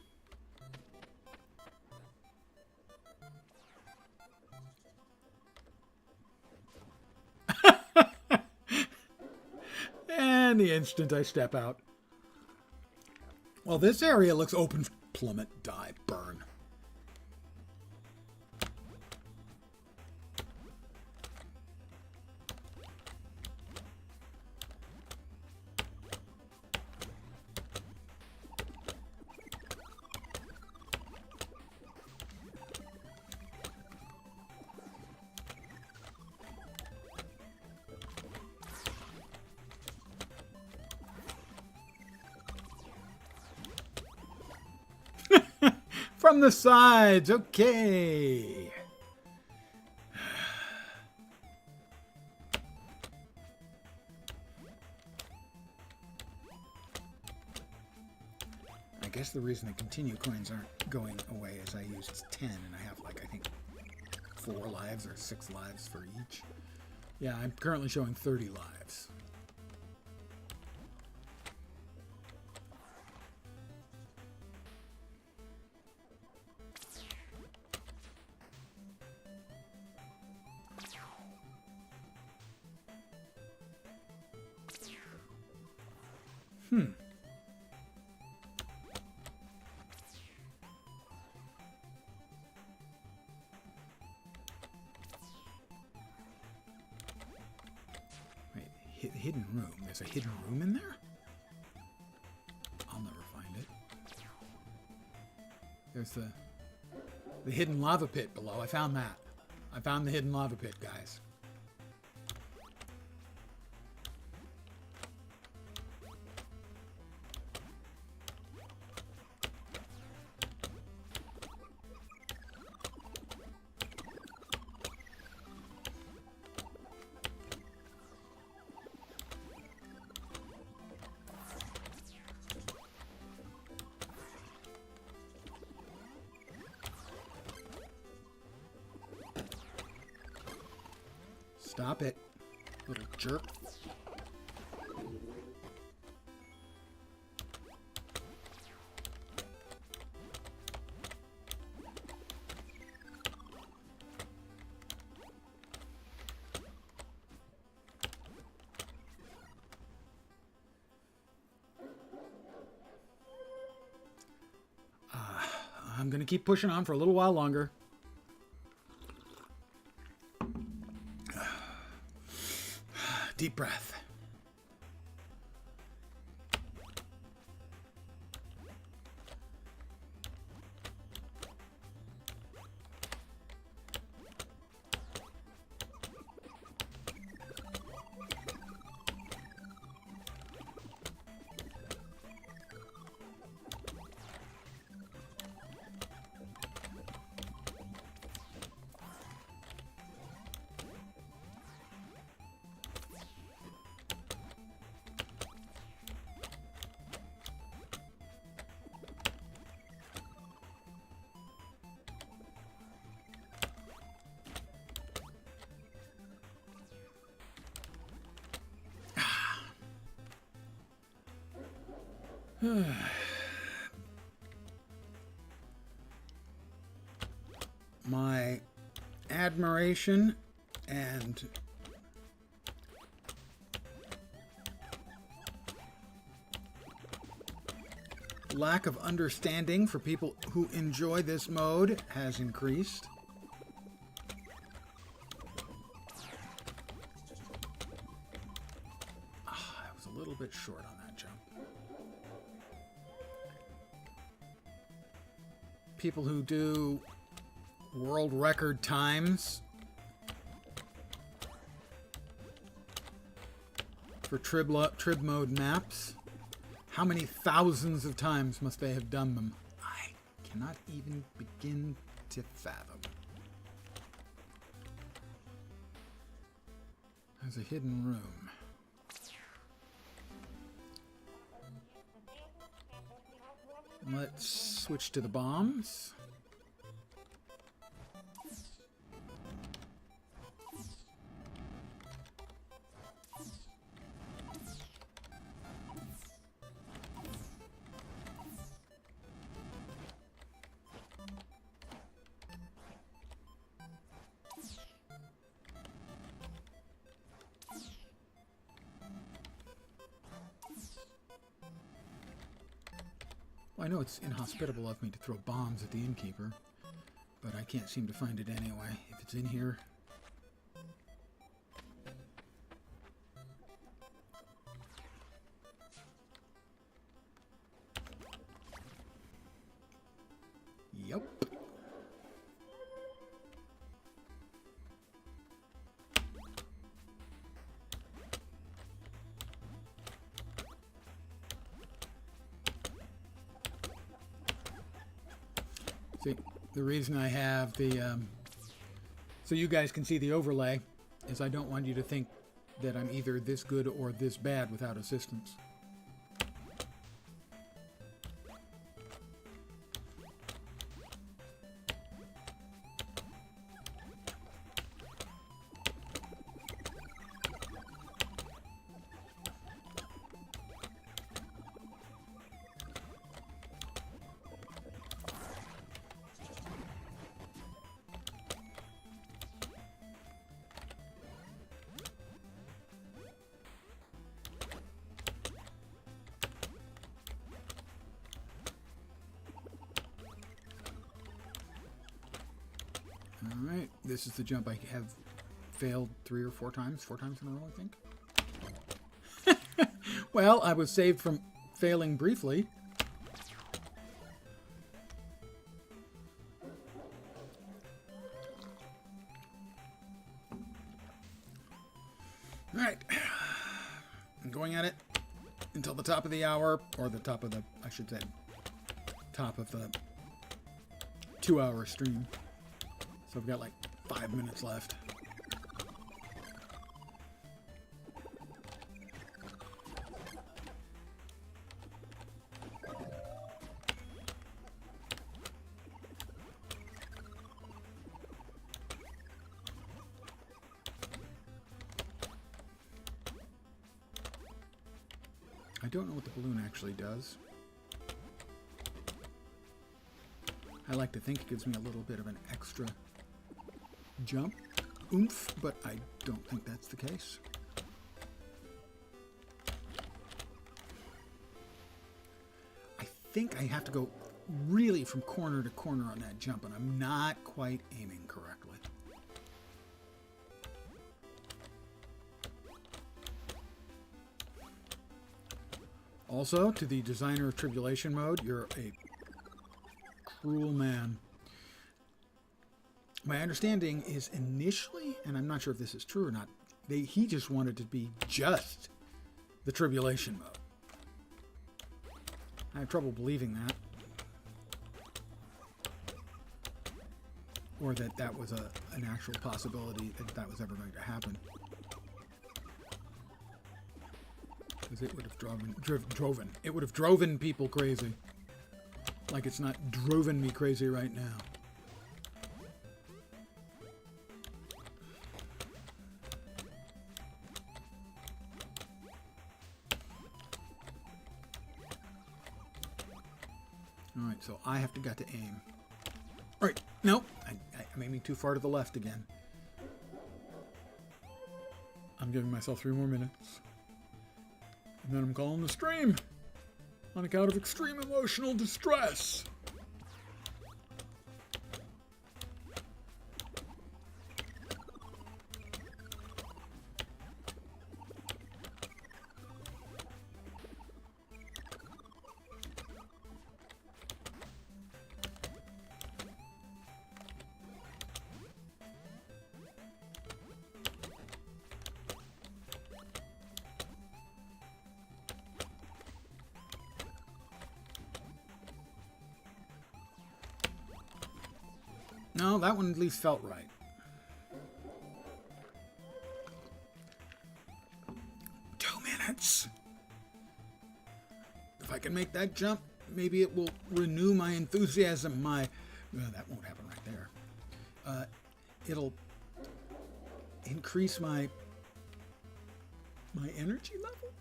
And the instant I step out. Well, this area looks open. Plummet, die, burn. From the sides, okay. I guess the reason the continue coins aren't going away is I used 10 and I have like, I think 4 lives or 6 lives for each. Yeah, I'm currently showing 30 lives. Hidden room. There's a hidden room in there? I'll never find it. There's the hidden lava pit below. I found that. I found the hidden lava pit, guys. Stop it, little jerk. I'm going to keep pushing on for a little while longer. Deep breath. my admiration and lack of understanding for people who enjoy this mode has increased. I was a little bit short on that jump. People who do world record times for trib mode maps. How many thousands of times must they have done them? I cannot even begin to fathom. There's a hidden room. Let's switch to the bombs. Well, I know it's inhospitable of me to throw bombs at the innkeeper, but I can't seem to find it anyway. If it's in here... Yep. See, the reason I have the, so you guys can see the overlay, is I don't want you to think that I'm either this good or this bad without assistance. Alright, this is the jump I have failed 3 or 4 times. 4 times in a row, I think. Well, I was saved from failing briefly. Alright. I'm going at it until the top of the hour, or the top of the, I should say, top of the 2-hour stream. So I've got like 5 minutes left. I don't know what the balloon actually does. I like to think it gives me a little bit of an extra jump oomph, but I don't think that's the case. I think I have to go really from corner to corner on that jump, and I'm not quite aiming correctly. Also, to the designer of Tribulation mode, you're a cruel man. My understanding is initially, and I'm not sure if this is true or not, he just wanted to be just the Tribulation mode. I have trouble believing that. Or that that was an actual possibility that that was ever going to happen. Because it would have it would have driven people crazy. Like it's not driven me crazy right now. Alright, so I have got to aim. Right. Nope. I'm aiming too far to the left again. I'm giving myself 3 more minutes. And then I'm calling the stream. On account of extreme emotional distress. No, that one at least felt right. Two minutes. If I can make that jump, maybe it will renew my enthusiasm. That won't happen right there. It'll increase my energy level,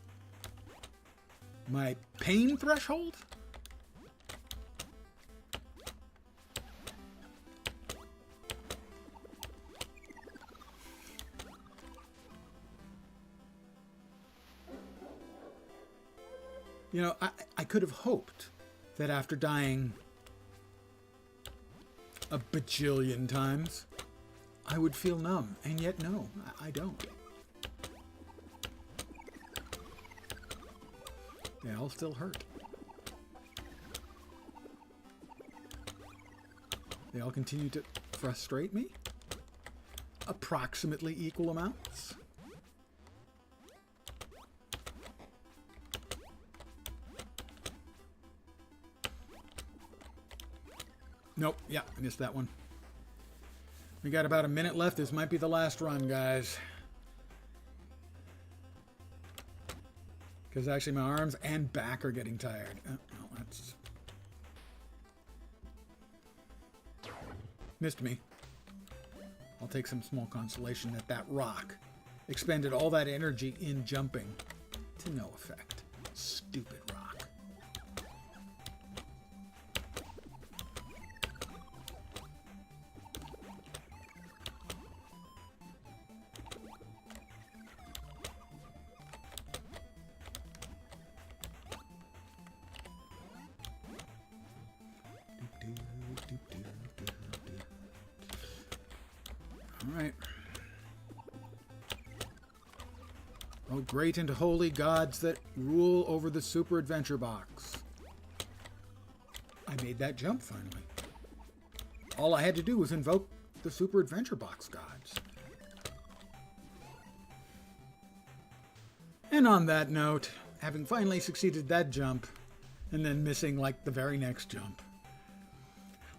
my pain threshold. You know, I could have hoped that after dying a bajillion times, I would feel numb. And yet, no, I don't. They all still hurt. They all continue to frustrate me. Approximately equal amounts. Nope, yeah, I missed that one. We got about a minute left. This might be the last run, guys. Because actually my arms and back are getting tired. Oh, no, that's... Missed me. I'll take some small consolation that that rock expended all that energy in jumping to no effect. Stupid rock. Alright. Oh, great and holy gods that rule over the Super Adventure Box. I made that jump finally. All I had to do was invoke the Super Adventure Box gods. And on that note, having finally succeeded that jump, and then missing like the very next jump,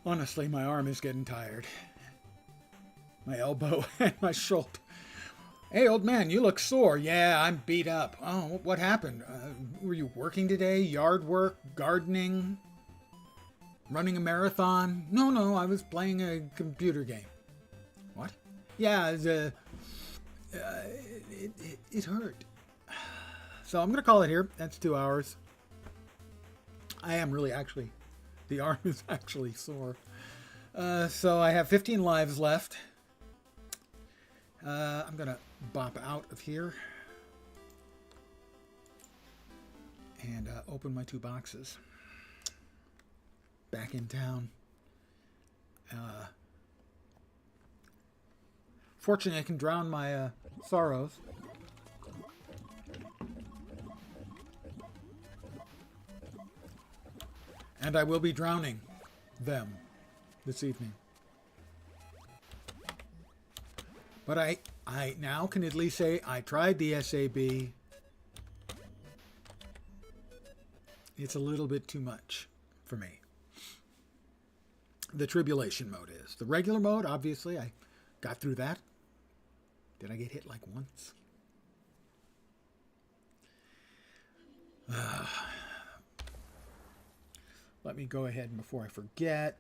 honestly, my arm is getting tired. My elbow and my shoulder. Hey, old man, you look sore. Yeah, I'm beat up. Oh, what happened? Were you working today? Yard work? Gardening? Running a marathon? No, I was playing a computer game. What? Yeah, it hurt. So I'm going to call it here. That's 2 hours. I am really actually... The arm is actually sore. So I have 15 lives left. I'm going to bop out of here and open my 2 boxes. Back in town. Fortunately, I can drown my sorrows. And I will be drowning them this evening. But I now can at least say I tried the SAB. It's a little bit too much for me. The Tribulation mode is. The regular mode, obviously, I got through that. Did I get hit like once? Let me go ahead and before I forget,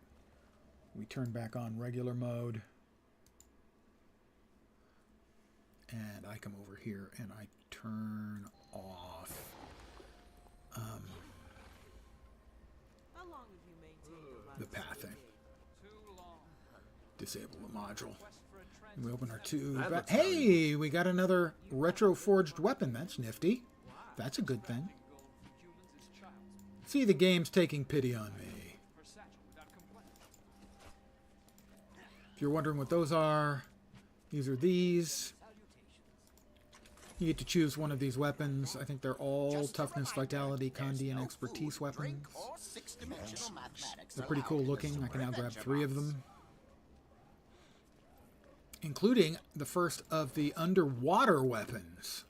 we turn back on regular mode. And I come over here and I turn off How long have you maintained the pathing. Too long. disable the module. And we open our two. Hey, we got another retro forged weapon. That's nifty. That's a good thing. See, the game's taking pity on me. If you're wondering what those are, these are these. You get to choose one of these weapons. I think they're all toughness, vitality, condi, and expertise weapons. They're pretty cool looking. I can now grab 3 of them, including the first of the underwater weapons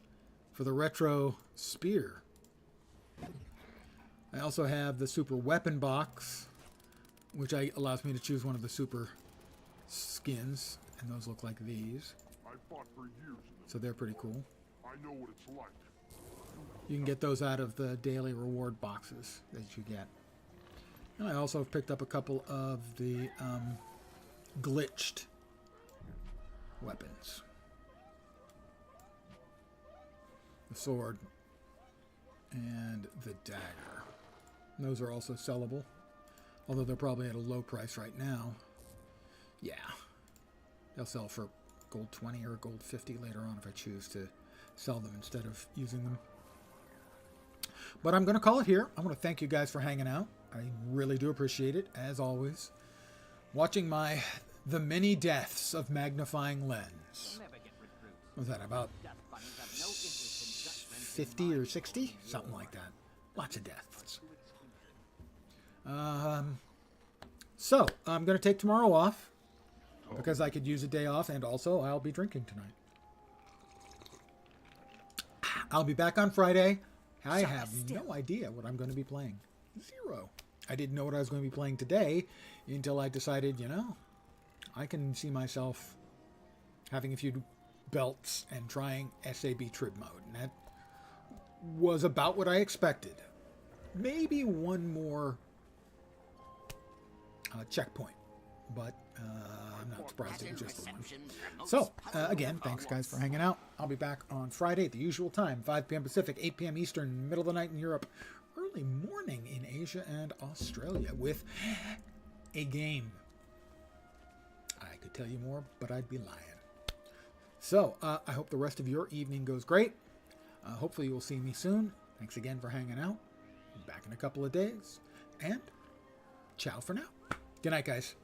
for the retro spear. I also have the super weapon box, which allows me to choose one of the super skins, and those look like these. So they're pretty cool. I know what it's like. You can get those out of the daily reward boxes that you get. And I also have picked up a couple of the glitched weapons. The sword and the dagger. And those are also sellable, although they're probably at a low price right now. Yeah, they'll sell for gold 20 or gold 50 later on if I choose to sell them instead of using them. But I'm going to call it here. I want to thank you guys for hanging out. I really do appreciate it, as always. Watching the many deaths of magnifying lens. What was that, about 50 or 60? Something like that. Lots of deaths. So, I'm going to take tomorrow off because I could use a day off, and also I'll be drinking tonight. I'll be back on Friday. I have no idea what I'm going to be playing. 0. I didn't know what I was going to be playing today until I decided, you know, I can see myself having a few belts and trying SAB trib mode. And that was about what I expected. Maybe one more checkpoint, but I'm not surprised it was just the one. So, again, thanks guys for hanging out. I'll be back on Friday at the usual time, 5 p.m. Pacific, 8 p.m. Eastern, middle of the night in Europe, early morning in Asia and Australia with a game. I could tell you more, but I'd be lying. So, I hope the rest of your evening goes great. Hopefully you'll see me soon. Thanks again for hanging out. Back in a couple of days. And ciao for now. Good night, guys.